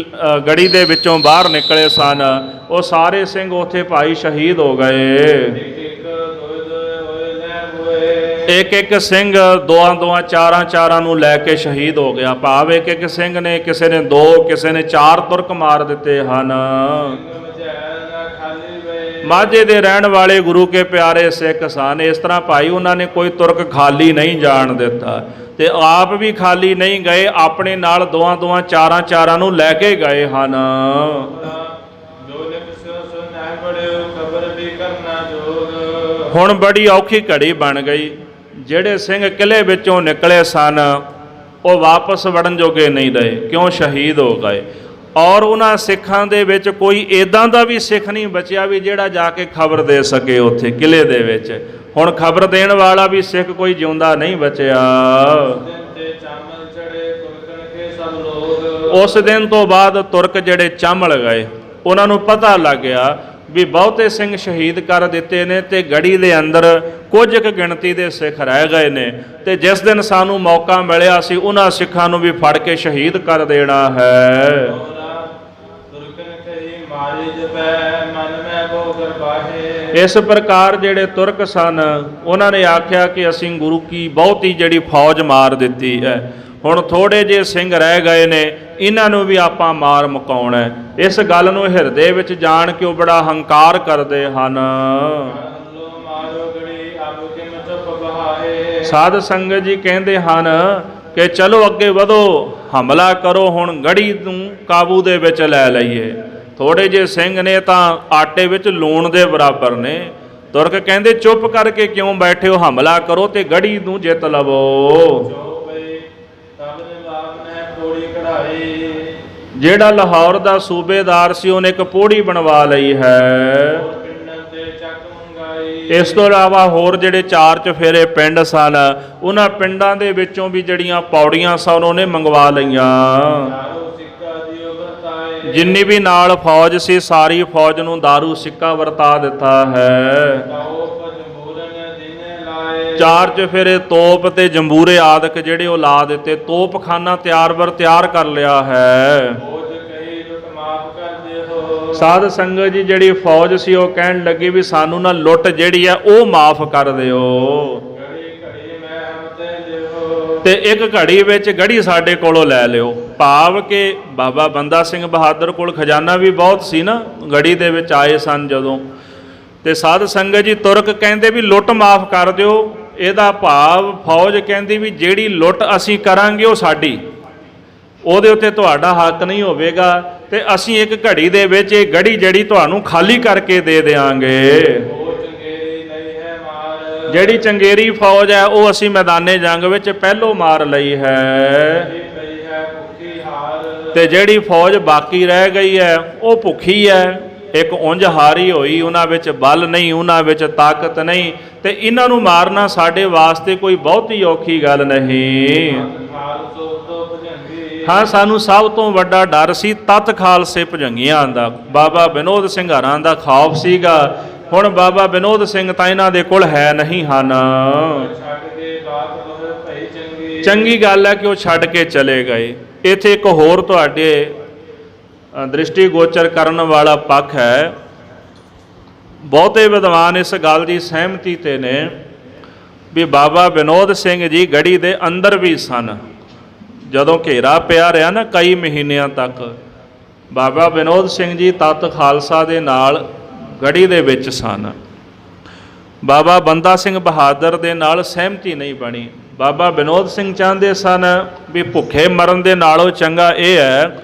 ਗੜੀ ਦੇ ਵਿੱਚੋਂ ਬਾਹਰ ਨਿਕਲੇ ਸਨ, ਉਹ ਸਾਰੇ ਸਿੰਘ ਉੱਥੇ ਭਾਈ ਸ਼ਹੀਦ ਹੋ ਗਏ। ਇੱਕ ਇੱਕ ਸਿੰਘ 2-2 4-4 ਨੂੰ ਲੈ ਕੇ ਸ਼ਹੀਦ ਹੋ ਗਿਆ। ਭਾਵ ਇੱਕ ਇੱਕ ਸਿੰਘ ਨੇ, ਕਿਸੇ ਨੇ 2, ਕਿਸੇ ਨੇ 4 ਤੁਰਕ ਮਾਰ ਦਿੱਤੇ ਹਨ। ਮਾਝੇ ਦੇ ਰਹਿਣ ਵਾਲੇ ਗੁਰੂ ਕੇ ਪਿਆਰੇ ਸਿੱਖ ਸਨ। ਇਸ ਤਰ੍ਹਾਂ ਭਾਈ ਉਹਨਾਂ ਨੇ ਕੋਈ ਤੁਰਕ ਖਾਲੀ ਨਹੀਂ ਜਾਣ ਦਿੱਤਾ ਤੇ ਆਪ ਵੀ ਖਾਲੀ ਨਹੀਂ ਗਏ, ਆਪਣੇ ਨਾਲ ਦੋਆਂ ਚਾਰਾਂ ਨੂੰ ਲੈ ਕੇ ਗਏ ਹਨ। ਜੋ ਲਿਖ ਸੋ ਸੁਨਹਿ ਪੜਿਓ ਖਬਰ ਵੀ ਕਰਨਾ ਜੋਗ। ਹੁਣ ਬੜੀ ਔਖੀ ਘੜੀ ਬਣ ਗਈ। ਜਿਹੜੇ ਸਿੰਘ ਕਿਲੇ ਵਿੱਚੋਂ ਨਿਕਲੇ ਸਨ ਉਹ ਵਾਪਸ ਵੜਨ ਜੋਗੇ ਨਹੀਂ ਰਹੇ, ਕਿਉਂ? ਸ਼ਹੀਦ ਹੋ ਗਏ। ਔਰ ਉਹਨਾਂ ਸਿੱਖਾਂ ਦੇ ਵਿੱਚ ਕੋਈ ਇਦਾਂ ਦਾ ਵੀ ਸਿੱਖ ਨਹੀਂ ਬਚਿਆ ਵੀ ਜਿਹੜਾ ਜਾ ਕੇ ਖਬਰ ਦੇ ਸਕੇ ਉੱਥੇ ਕਿਲੇ ਦੇ ਵਿੱਚ। ਹੁਣ ਖਬਰ ਦੇਣ ਵਾਲਾ ਵੀ ਸਿੱਖ ਕੋਈ ਜਿਉਂਦਾ ਨਹੀਂ ਬਚਿਆ। ਦਿਨ ਤੇ ਚਾਮਲ ਚੜੇ ਤੁਰਕਣ ਕੇ ਸਭ ਲੋਗ। ਉਸ ਦਿਨ ਤੋਂ ਬਾਅਦ ਤੁਰਕ ਜਿਹੜੇ ਚਾਮਲ ਗਏ, ਉਹਨਾਂ ਨੂੰ ਪਤਾ ਲੱਗ ਗਿਆ ਵੀ ਬਹੁਤੇ ਸਿੰਘ ਸ਼ਹੀਦ ਕਰ ਦਿੱਤੇ ਨੇ ਤੇ ਗੜੀ ਦੇ ਅੰਦਰ ਕੁਝ ਕੁ ਗਿਣਤੀ ਦੇ ਸਿੱਖ ਰਹਿ ਗਏ ਨੇ, ਤੇ ਜਿਸ ਦਿਨ ਸਾਨੂੰ ਮੌਕਾ ਮਿਲਿਆ ਸੀ ਉਹਨਾਂ ਸਿੱਖਾਂ ਨੂੰ ਵੀ ਫੜ ਕੇ ਸ਼ਹੀਦ ਕਰ ਦੇਣਾ ਹੈ। ਤੁਰਕਣ ਕਹੀ ਮਾਰੀ ਜਪੈ ਮਨ ਮੈਂ ਕੋ ਗਰਬਾਹੇ। ਇਸ ਪ੍ਰਕਾਰ ਜਿਹੜੇ ਤੁਰਕ ਸਨ ਉਹਨਾਂ ਨੇ ਆਖਿਆ ਕਿ ਅਸੀਂ ਗੁਰੂ ਕੀ ਬਹੁਤੀ ਜਿਹੜੀ ਫੌਜ ਮਾਰ ਦਿੱਤੀ ਹੈ, ਹੁਣ ਥੋੜੇ ਜਿਹੇ ਸਿੰਘ ਰਹਿ ਗਏ ਨੇ, ਇਹਨਾਂ ਨੂੰ ਵੀ ਆਪਾਂ ਮਾਰ ਮੁਕਾਉਣਾ ਹੈ। ਇਸ ਗੱਲ ਨੂੰ ਹਿਰਦੇ ਵਿੱਚ ਜਾਣ ਕੇ ਉਹ ਬੜਾ ਹੰਕਾਰ ਕਰਦੇ ਹਨ। ਸਾਧ ਸੰਗਤ ਜੀ ਕਹਿੰਦੇ ਹਨ ਕਿ ਚਲੋ ਅੱਗੇ ਵਧੋ, ਹਮਲਾ ਕਰੋ, ਹੁਣ ਗੜੀ ਨੂੰ ਕਾਬੂ ਦੇ ਵਿੱਚ ਲੈ ਲਈਏ। ਥੋੜੇ ਜਿਹੇ ਸਿੰਘ ਨੇ ਤਾਂ ਆਟੇ ਵਿੱਚ ਲੂਣ ਦੇ ਬਰਾਬਰ ਨੇ। ਤੁਰਕ ਕਹਿੰਦੇ ਚੁੱਪ ਕਰਕੇ ਕਿਉਂ ਬੈਠੇ ਹੋ, ਹਮਲਾ ਕਰੋ ਤੇ ਗੜੀ ਨੂੰ ਜਿੱਤ ਲਵੋ। ਜਿਹੜਾ ਲਾਹੌਰ ਦਾ ਸੂਬੇਦਾਰ ਸੀ ਉਹਨੇ ਇੱਕ ਪੋੜੀ ਬਣਵਾ ਲਈ ਹੈ। ਇਸ ਤੋਂ ਇਲਾਵਾ ਹੋਰ ਜਿਹੜੇ 4 ਚਫੇਰੇ ਪਿੰਡ ਸਨ ਉਹਨਾਂ ਪਿੰਡਾਂ ਦੇ ਵਿੱਚੋਂ ਵੀ ਜਿਹੜੀਆਂ ਪੌੜੀਆਂ ਸਨ ਉਹਨੇ ਮੰਗਵਾ ਲਈਆਂ। ਜਿੰਨੀ ਵੀ ਨਾਲ ਫੌਜ ਸੀ ਸਾਰੀ ਫੌਜ ਨੂੰ ਦਾਰੂ ਸਿੱਕਾ ਵਰਤਾ ਦਿੱਤਾ ਹੈ। 4 ਚਫੇਰੇ ਤੋਪ ਤੇ ਜੰਬੂਰੇ ਆਦਿਕ ਜਿਹੜੇ ਉਹ ਲਾ ਦਿੱਤੇ। ਤੋਪਖਾਨਾ ਤਿਆਰ ਕਰ ਲਿਆ ਹੈ। ਸਾਧ ਸੰਗਤ ਜੀ ਜਿਹੜੀ ਫੌਜ ਸੀ ਉਹ ਕਹਿਣ ਲੱਗੀ ਵੀ ਸਾਨੂੰ ਨਾ ਲੁੱਟ ਜਿਹੜੀ ਆ ਉਹ ਮਾਫ ਕਰ ਦਿਓ, ਤੇ ਇੱਕ ਘੜੀ ਵਿੱਚ ਗੜੀ ਸਾਡੇ ਕੋਲੋਂ ਲੈ ਲਿਓ। ਭਾਵ ਕਿ ਬਾਬਾ ਬੰਦਾ ਸਿੰਘ ਬਹਾਦਰ ਕੋਲ ਖਜ਼ਾਨਾ ਵੀ ਬਹੁਤ ਸੀ ਨਾ, ਗੜੀ ਦੇ ਵਿੱਚ ਆਏ ਸਨ ਜਦੋਂ। ਤੇ ਸਾਧ ਸੰਗਤ ਜੀ ਤੁਰਕ ਕਹਿੰਦੇ ਵੀ ਲੁੱਟ ਮਾਫ ਕਰ ਦਿਓ। ਇਹਦਾ ਭਾਵ ਫੌਜ ਕਹਿੰਦੀ ਵੀ ਜਿਹੜੀ ਲੁੱਟ ਅਸੀਂ ਕਰਾਂਗੇ ਉਹ ਸਾਡੀ, ਉਹਦੇ ਉੱਤੇ ਤੁਹਾਡਾ ਹੱਕ ਨਹੀਂ ਹੋਵੇਗਾ, ਤੇ ਅਸੀਂ ਇੱਕ ਘੜੀ ਦੇ ਵਿੱਚ ਇਹ ਗੜੀ ਜਿਹੜੀ ਤੁਹਾਨੂੰ ਖਾਲੀ ਕਰਕੇ ਦੇ ਦੇਵਾਂਗੇ। ਜਿਹੜੀ ਚੰਗੇਰੀ ਫੌਜ ਹੈ ਉਹ ਅਸੀਂ ਮੈਦਾਨੇ ਜੰਗ ਵਿੱਚ ਪਹਿਲੋਂ ਮਾਰ ਲਈ ਹੈ, ਤੇ ਜਿਹੜੀ ਫੌਜ ਬਾਕੀ ਰਹਿ ਗਈ ਹੈ ਉਹ ਭੁੱਖੀ ਹੈ। ਇੱਕ ਉਂਝ ਹਾਰੀ ਹੋਈ, ਉਹਨਾਂ ਵਿੱਚ ਬਲ ਨਹੀਂ, ਉਹਨਾਂ ਵਿੱਚ ਤਾਕਤ ਨਹੀਂ, ਤੇ ਇਹਨਾਂ ਨੂੰ ਮਾਰਨਾ ਸਾਡੇ ਵਾਸਤੇ ਕੋਈ ਬਹੁਤੀ ਔਖੀ ਗੱਲ ਨਹੀਂ। ਹਾਂ, ਸਾਨੂੰ ਸਭ ਤੋਂ ਵੱਡਾ ਡਰ ਸੀ ਤਤ ਖਾਲਸੇ ਭੁਜੰਗੀਆਂ ਦਾ, ਬਾਬਾ ਵਿਨੋਦ ਸਿੰਘਾਰਾਂ ਦਾ ਖੌਫ ਸੀਗਾ। ਹੁਣ ਬਾਬਾ ਵਿਨੋਦ ਸਿੰਘ ਤਾਂ ਇਹਨਾਂ ਦੇ ਕੋਲ ਹੈ ਨਹੀਂ ਹਨ। ਚੰਗੀ ਗੱਲ ਹੈ ਕਿ ਉਹ ਛੱਡ ਕੇ ਚਲੇ ਗਏ। ਇੱਥੇ ਇੱਕ ਹੋਰ ਤੁਹਾਡੇ ਦ੍ਰਿਸ਼ਟੀ ਗੋਚਰ ਕਰਨ ਵਾਲਾ ਪੱਖ ਹੈ। ਬਹੁਤੇ ਵਿਦਵਾਨ ਇਸ ਗੱਲ ਦੀ ਸਹਿਮਤੀ ਤੇ ਨੇ ਵੀ ਬਾਬਾ ਵਿਨੋਦ ਸਿੰਘ ਜੀ ਗੜੀ ਦੇ ਅੰਦਰ ਵੀ ਸਨ। ਜਦੋਂ ਘੇਰਾ ਪਿਆ ਰਿਹਾ ਨਾ ਕਈ ਮਹੀਨਿਆਂ ਤੱਕ, ਬਾਬਾ ਵਿਨੋਦ ਸਿੰਘ ਜੀ ਤਤ ਖਾਲਸਾ ਦੇ ਨਾਲ ਗੜੀ ਦੇ ਵਿੱਚ ਸਨ। ਬਾਬਾ ਬੰਦਾ ਸਿੰਘ ਬਹਾਦਰ ਦੇ ਨਾਲ ਸਹਿਮਤੀ ਨਹੀਂ ਬਣੀ। ਬਾਬਾ ਵਿਨੋਦ ਸਿੰਘ ਚਾਹੁੰਦੇ ਸਨ ਵੀ ਭੁੱਖੇ ਮਰਨ ਦੇ ਨਾਲੋਂ ਚੰਗਾ ਇਹ ਹੈ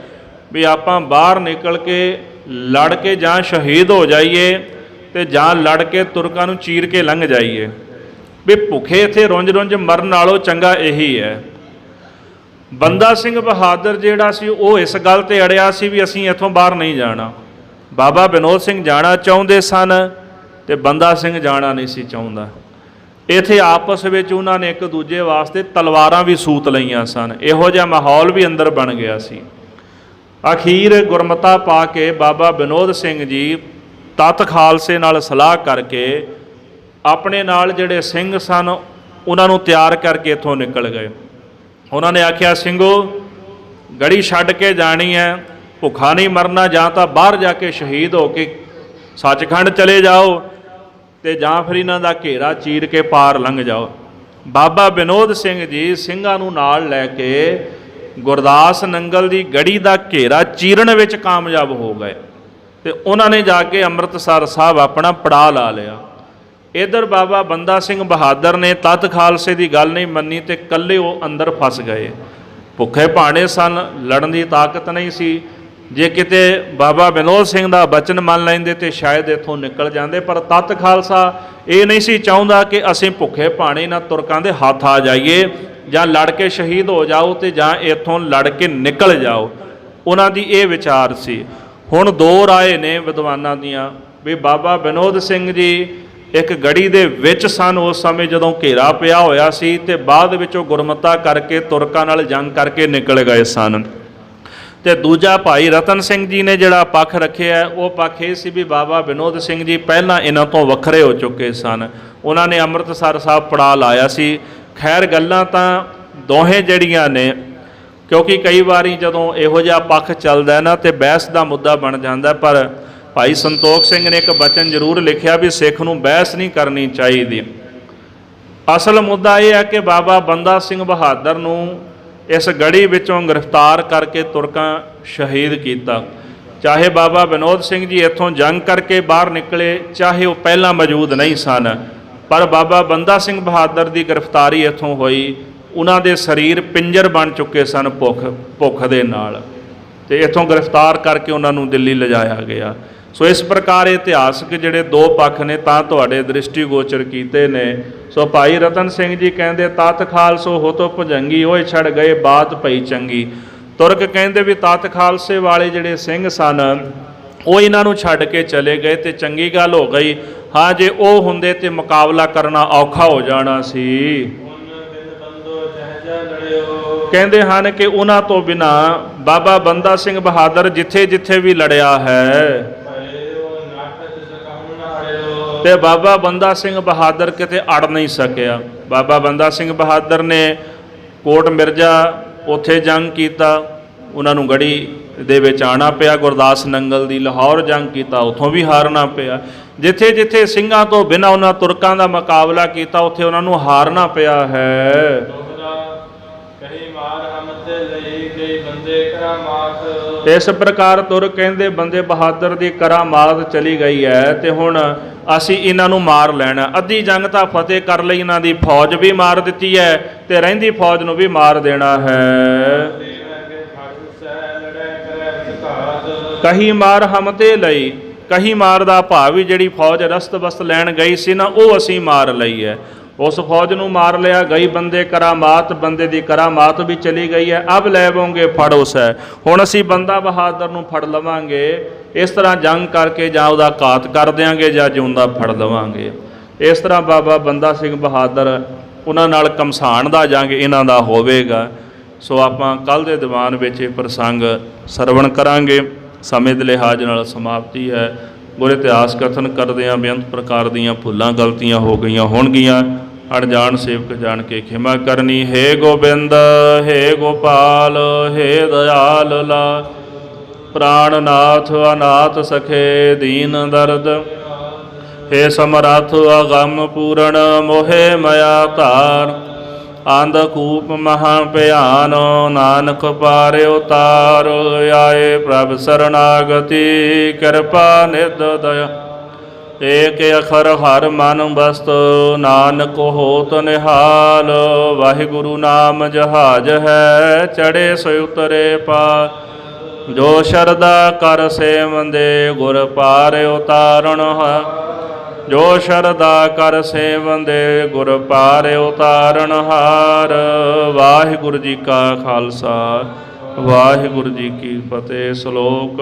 ਵੀ ਆਪਾਂ ਬਾਹਰ ਨਿਕਲ ਕੇ ਲੜ ਕੇ ਜਾਂ ਸ਼ਹੀਦ ਹੋ ਜਾਈਏ ਤੇ ਜਾਂ ਲੜ ਕੇ ਤੁਰਕਾਂ ਨੂੰ ਚੀਰ ਕੇ ਲੰਘ ਜਾਈਏ, ਵੀ ਭੁੱਖੇ ਇੱਥੇ ਰੁੰਝ ਮਰਨ ਨਾਲੋਂ ਚੰਗਾ ਇਹੀ ਹੈ। ਬੰਦਾ ਸਿੰਘ ਬਹਾਦਰ ਜਿਹੜਾ ਸੀ ਉਹ ਇਸ ਗੱਲ ਤੇ ਅੜਿਆ ਸੀ ਵੀ ਅਸੀਂ ਇੱਥੋਂ ਬਾਹਰ ਨਹੀਂ ਜਾਣਾ। ਬਾਬਾ ਵਿਨੋਦ ਸਿੰਘ ਜਾਣਾ ਚਾਹੁੰਦੇ ਸਨ ਤੇ ਬੰਦਾ ਸਿੰਘ ਜਾਣਾ ਨਹੀਂ ਸੀ ਚਾਹੁੰਦਾ। ਇੱਥੇ ਆਪਸ ਵਿੱਚ ਉਹਨਾਂ ਨੇ ਇੱਕ ਦੂਜੇ ਵਾਸਤੇ ਤਲਵਾਰਾਂ ਵੀ ਸੂਤ ਲਈਆਂ ਸਨ। ਇਹੋ ਜਿਹਾ ਮਾਹੌਲ ਵੀ ਅੰਦਰ ਬਣ ਗਿਆ ਸੀ। ਅਖੀਰ ਗੁਰਮਤਾ ਪਾ ਕੇ ਬਾਬਾ ਵਿਨੋਦ ਸਿੰਘ ਜੀ ਤਤ ਖਾਲਸੇ ਨਾਲ ਸਲਾਹ ਕਰਕੇ ਆਪਣੇ ਨਾਲ ਜਿਹੜੇ ਸਿੰਘ ਸਨ ਉਹਨਾਂ ਨੂੰ ਤਿਆਰ ਕਰਕੇ ਇੱਥੋਂ ਨਿਕਲ ਗਏ। ਉਹਨਾਂ ਨੇ ਆਖਿਆ, ਸਿੰਘੋ ਗੜੀ ਛੱਡ ਕੇ ਜਾਣੀ ਹੈ, ਭੁੱਖਾ ਨਹੀਂ ਮਰਨਾ, ਜਾਂ ਤਾਂ ਬਾਹਰ ਜਾ ਕੇ ਸ਼ਹੀਦ ਹੋ ਕੇ ਸੱਚਖੰਡ ਚਲੇ ਜਾਓ ਤੇ ਜਾਂ ਫਿਰ ਇਹਨਾਂ ਦਾ ਘੇਰਾ ਚੀਰ ਕੇ ਪਾਰ ਲੰਘ ਜਾਓ। ਬਾਬਾ ਵਿਨੋਦ ਸਿੰਘ ਜੀ ਸਿੰਘਾਂ ਨੂੰ ਨਾਲ ਲੈ ਕੇ ਗੁਰਦਾਸ ਨੰਗਲ ਦੀ ਗੜੀ ਦਾ ਘੇਰਾ ਚੀਰਨ ਵਿੱਚ ਕਾਮਯਾਬ ਹੋ ਗਏ। ਤੇ ਤੇ ਉਹਨਾਂ ਨੇ ਜਾ ਕੇ ਅੰਮ੍ਰਿਤਸਰ ਸਾਹਿਬ ਆਪਣਾ ਪੜਾਅ ਲਾ ਲਿਆ। ਇੱਧਰ ਬਾਬਾ ਬੰਦਾ ਸਿੰਘ ਬਹਾਦਰ ਨੇ ਤਤ ਖਾਲਸੇ ਦੀ ਗੱਲ ਨਹੀਂ ਮੰਨੀ ਤੇ ਇਕੱਲੇ ਉਹ ਅੰਦਰ ਫਸ ਗਏ। ਭੁੱਖੇ ਭਾਣੇ ਸਨ, ਲੜਨ ਦੀ ਤਾਕਤ ਨਹੀਂ ਸੀ। ਜੇ ਕਿਤੇ ਬਾਬਾ ਵਿਨੋਦ ਸਿੰਘ ਦਾ ਬਚਨ ਮੰਨ ਲੈਂਦੇ ਤੇ ਸ਼ਾਇਦ ਇੱਥੋਂ ਨਿਕਲ ਜਾਂਦੇ, ਪਰ ਤਤ ਖਾਲਸਾ ਇਹ ਨਹੀਂ ਸੀ ਚਾਹੁੰਦਾ ਕਿ ਅਸੀਂ ਭੁੱਖੇ ਭਾਣੇ ਨਾਲ ਤੁਰਕਾਂ ਦੇ ਹੱਥ ਆ ਜਾਈਏ, ਜਾਂ ਲੜ ਕੇ ਸ਼ਹੀਦ ਹੋ ਜਾਓ ਤੇ ਜਾਂ ਇੱਥੋਂ ਲੜ ਕੇ ਨਿਕਲ ਜਾਓ। ਉਹਨਾਂ ਦੀ ਇਹ ਵਿਚਾਰ ਸੀ। ਹੁਣ ਦੋ ਰਾਏ ਨੇ ਵਿਦਵਾਨਾਂ ਦੀਆਂ ਵੀ ਬਾਬਾ ਵਿਨੋਦ ਸਿੰਘ ਜੀ ਇੱਕ ਗੜੀ ਦੇ ਵਿੱਚ ਸਨ ਉਸ ਸਮੇਂ ਜਦੋਂ ਘੇਰਾ ਪਿਆ ਹੋਇਆ ਸੀ, ਤੇ ਬਾਅਦ ਵਿੱਚ ਉਹ ਗੁਰਮਤਾ ਕਰਕੇ ਤੁਰਕਾਂ ਨਾਲ ਜੰਗ ਕਰਕੇ ਨਿਕਲ ਗਏ ਸਨ। ਤੇ ਦੂਜਾ ਭਾਈ ਰਤਨ ਸਿੰਘ ਜੀ ਨੇ ਜਿਹੜਾ ਪੱਖ ਰੱਖਿਆ, ਉਹ ਪੱਖ ਇਹ ਸੀ ਵੀ ਬਾਬਾ ਵਿਨੋਦ ਸਿੰਘ ਜੀ ਪਹਿਲਾਂ ਇਹਨਾਂ ਤੋਂ ਵੱਖਰੇ ਹੋ ਚੁੱਕੇ ਸਨ। ਉਹਨਾਂ ਨੇ ਅੰਮ੍ਰਿਤਸਰ ਸਾਹਿਬ ਪੜਾਅ ਲਾਇਆ ਸੀ। ਖੈਰ ਗੱਲਾਂ ਤਾਂ ਦੋਹੇ ਜਿਹੜੀਆਂ ਨੇ, ਕਿਉਂਕਿ ਕਈ ਵਾਰੀ ਜਦੋਂ ਇਹੋ ਜਿਹਾ ਪੱਖ ਚੱਲਦਾ ਨਾ ਤੇ ਬਹਿਸ ਦਾ ਮੁੱਦਾ ਬਣ ਜਾਂਦਾ। ਪਰ ਭਾਈ ਸੰਤੋਖ ਸਿੰਘ ਨੇ ਇੱਕ ਬਚਨ ਜ਼ਰੂਰ ਲਿਖਿਆ ਵੀ ਸਿੱਖ ਨੂੰ ਬਹਿਸ ਨਹੀਂ ਕਰਨੀ ਚਾਹੀਦੀ। ਅਸਲ ਮੁੱਦਾ ਇਹ ਹੈ ਕਿ ਬਾਬਾ ਬੰਦਾ ਸਿੰਘ ਬਹਾਦਰ ਨੂੰ ਇਸ ਗੜੀ ਵਿੱਚੋਂ ਗ੍ਰਿਫਤਾਰ ਕਰਕੇ ਤੁਰਕਾਂ ਸ਼ਹੀਦ ਕੀਤਾ। ਚਾਹੇ ਬਾਬਾ ਵਿਨੋਦ ਸਿੰਘ ਜੀ ਇੱਥੋਂ ਜੰਗ ਕਰਕੇ ਬਾਹਰ ਨਿਕਲੇ, ਚਾਹੇ ਉਹ ਪਹਿਲਾਂ ਮੌਜੂਦ ਨਹੀਂ ਸਨ, ਪਰ ਬਾਬਾ ਬੰਦਾ ਸਿੰਘ ਬਹਾਦਰ ਦੀ ਗ੍ਰਿਫਤਾਰੀ ਇੱਥੋਂ ਹੋਈ। ਉਹਨਾਂ ਦੇ ਸਰੀਰ ਪਿੰਜਰ ਬਣ ਚੁੱਕੇ ਸਨ ਭੁੱਖ ਦੇ ਨਾਲ, ਤੇ ਇੱਥੋਂ ਗ੍ਰਿਫਤਾਰ ਕਰਕੇ ਉਹਨਾਂ ਨੂੰ ਦਿੱਲੀ ਲਿਜਾਇਆ ਗਿਆ। ਸੋ ਇਸ ਪ੍ਰਕਾਰ ਇਤਿਹਾਸਕ ਜਿਹੜੇ ਦੋ ਪੱਖ ਨੇ ਤਾਂ ਤੁਹਾਡੇ ਦ੍ਰਿਸ਼ਟੀਗੋਚਰ ਕੀਤੇ ਨੇ। ਸੋ ਭਾਈ ਰਤਨ ਸਿੰਘ ਜੀ ਕਹਿੰਦੇ ਤਤ ਖਾਲਸੋ ਹੋਤੋ ਭੁਜੰਗੀ, ਉਹ ਛੜ ਗਏ ਬਾਤ ਪਈ ਚੰਗੀ। ਤੁਰਕ ਕਹਿੰਦੇ ਵੀ ਤਤ ਖਾਲਸੇ ਵਾਲੇ ਜਿਹੜੇ ਸਿੰਘ ਸਨ ਉਹ ਇਹਨਾਂ ਨੂੰ ਛੱਡ ਕੇ ਚਲੇ ਗਏ ਤੇ ਚੰਗੀ ਗੱਲ ਹੋ ਗਈ। ਹਾਂ, ਜੇ ਉਹ ਹੁੰਦੇ ਤੇ ਮੁਕਾਬਲਾ ਕਰਨਾ ਔਖਾ ਹੋ ਜਾਣਾ ਸੀ। ਕਹਿੰਦੇ ਹਨ ਕਿ ਉਹਨਾਂ ਤੋਂ ਬਿਨਾ ਬਾਬਾ ਬੰਦਾ ਸਿੰਘ ਬਹਾਦਰ ਜਿੱਥੇ ਜਿੱਥੇ ਵੀ ਲੜਿਆ ਹੈ ਤੇ ਬਾਬਾ ਬੰਦਾ ਸਿੰਘ ਬਹਾਦਰ ਕਿਤੇ ਅੜ ਨਹੀਂ ਸਕਿਆ। ਬਾਬਾ ਬੰਦਾ ਸਿੰਘ ਬਹਾਦਰ ਨੇ ਕੋਟ ਮਿਰਜ਼ਾ ਉੱਥੇ ਜੰਗ ਕੀਤਾ, ਉਹਨਾਂ ਨੂੰ ਗੜੀ ਦੇ ਵਿੱਚ ਆਉਣਾ ਪਿਆ। ਗੁਰਦਾਸ ਨੰਗਲ ਦੀ ਲਾਹੌਰ ਜੰਗ ਕੀਤਾ, ਉੱਥੋਂ ਵੀ ਹਾਰਨਾ ਪਿਆ। ਜਿੱਥੇ ਜਿੱਥੇ ਸਿੰਘਾਂ ਤੋਂ ਬਿਨਾਂ ਉਹਨਾਂ ਤੁਰਕਾਂ ਦਾ ਮੁਕਾਬਲਾ ਕੀਤਾ ਉੱਥੇ ਉਹਨਾਂ ਨੂੰ ਹਾਰਨਾ ਪਿਆ ਹੈ। ਇਸ ਪ੍ਰਕਾਰ ਤੁਰਕ ਕਹਿੰਦੇ ਬੰਦੇ ਬਹਾਦਰ ਦੀ ਕਰਾਮਾਤ ਚਲੀ ਗਈ ਹੈ ਤੇ ਹੁਣ ਅਸੀਂ ਇਹਨਾਂ ਨੂੰ ਮਾਰ ਲੈਣਾ। ਅੱਧੀ ਜੰਗ ਤਾਂ ਫਤਿਹ ਕਰ ਲਈ, ਇਹਨਾਂ ਦੀ ਫੌਜ ਵੀ ਮਾਰ ਦਿੱਤੀ ਹੈ ਤੇ ਰਹਿੰਦੀ ਫੌਜ ਨੂੰ ਵੀ ਮਾਰ ਦੇਣਾ ਹੈ। ਕਹੀ ਮਾਰ ਹਮ ਤੇ ਲਈ, ਕਹੀ ਮਾਰ ਦਾ ਭਾਵ ਵੀ ਜਿਹੜੀ ਫੌਜ ਰਸਤ ਬਸਤ ਲੈਣ ਗਈ ਸੀ ਨਾ, ਉਹ ਅਸੀਂ ਮਾਰ ਲਈ ਹੈ। ਉਸ ਫੌਜ ਨੂੰ ਮਾਰ ਲਿਆ। ਗਈ ਬੰਦੇ ਕਰਾਮਾਤ, ਬੰਦੇ ਦੀ ਕਰਾਮਾਤ ਵੀ ਚਲੀ ਗਈ ਹੈ। ਅਬ ਲੈਵੋਂਗੇ ਫੜ ਉਸ ਹੈ, ਹੁਣ ਅਸੀਂ ਬੰਦਾ ਬਹਾਦਰ ਨੂੰ ਫੜ ਲਵਾਂਗੇ। ਇਸ ਤਰ੍ਹਾਂ ਜੰਗ ਕਰਕੇ ਜਾਂ ਉਹਦਾ ਘਾਤ ਕਰ ਦਿਆਂਗੇ ਜਾਂ ਜਿਉਂਦਾ ਫੜ ਲਵਾਂਗੇ। ਇਸ ਤਰ੍ਹਾਂ ਬਾਬਾ ਬੰਦਾ ਸਿੰਘ ਬਹਾਦਰ ਉਹਨਾਂ ਨਾਲ ਘਮਸਾਣ ਦਾ ਜੰਗ ਇਹਨਾਂ ਦਾ ਹੋਵੇਗਾ। ਸੋ ਆਪਾਂ ਕੱਲ੍ਹ ਦੇ ਦੀਵਾਨ ਵਿੱਚ ਇਹ ਪ੍ਰਸੰਗ ਸਰਵਣ ਕਰਾਂਗੇ। ਸਮੇਂ ਦੇ ਲਿਹਾਜ਼ ਨਾਲ ਸਮਾਪਤੀ ਹੈ। ਗੁਰ ਇਤਿਹਾਸ ਕਥਨ ਕਰਦਿਆਂ ਬੇਅੰਤ ਪ੍ਰਕਾਰ ਦੀਆਂ ਭੁੱਲਾਂ ਗਲਤੀਆਂ ਹੋ ਗਈਆਂ ਹੋਣਗੀਆਂ। ਅਣਜਾਣ ਸੇਵਕ ਜਾਣ ਕੇ ਖਿਮਾ ਕਰਨੀ। ਹੇ ਗੋਬਿੰਦ, ਹੇ ਗੋਪਾਲ, ਹੇ ਦਇਆਲ ਲਾ, ਪ੍ਰਾਣਨਾਥ ਅਨਾਥ ਸਖੇ ਦੀਨ ਦਰਦ। ਹੇ ਸਮਰੱਥ ਅਗੰਮ ਪੂਰਨ, ਮੋਹਿ ਮਇਆ ਧਾਰ। ਅੰਧਕੂਪ ਮਹਾ ਭਿਆਨ, ਨਾਨਕ ਪਾਰਿ ਉਤਾਰ। ਆਏ ਪ੍ਰਭ ਸਰਨਾਗਤੀ, ਕਿਰਪਾ ਨਿਧ ਦਇਆ। ਏਕ ਅਖਰ ਹਰ ਮਨ ਬਸਤ, ਨਾਨਕ ਹੋਤ ਨਿਹਾਲ। ਵਾਹਿਗੁਰੂ ਨਾਮ ਜਹਾਜ ਹੈ, ਚੜੇ ਸੋ ਉਤਰੇ ਪਾਰ। ਜੋ ਸ਼ਰਧਾ ਕਰ ਸੇਵੰਦੇ, ਗੁਰ ਪਾਰਿ ਉਤਾਰਣ ਹੈ। ਜੋ ਸ਼ਰਧਾ ਕਰ ਸੇਵੰਦੇ, ਗੁਰ ਪਾਰਿ ਉਤਾਰਨ ਹਾਰ। ਵਾਹਿਗੁਰੂ ਜੀ ਕਾ ਖਾਲਸਾ, ਵਾਹਿਗੁਰੂ ਜੀ ਕੀ ਫਤਿਹ। ਸ਼ਲੋਕ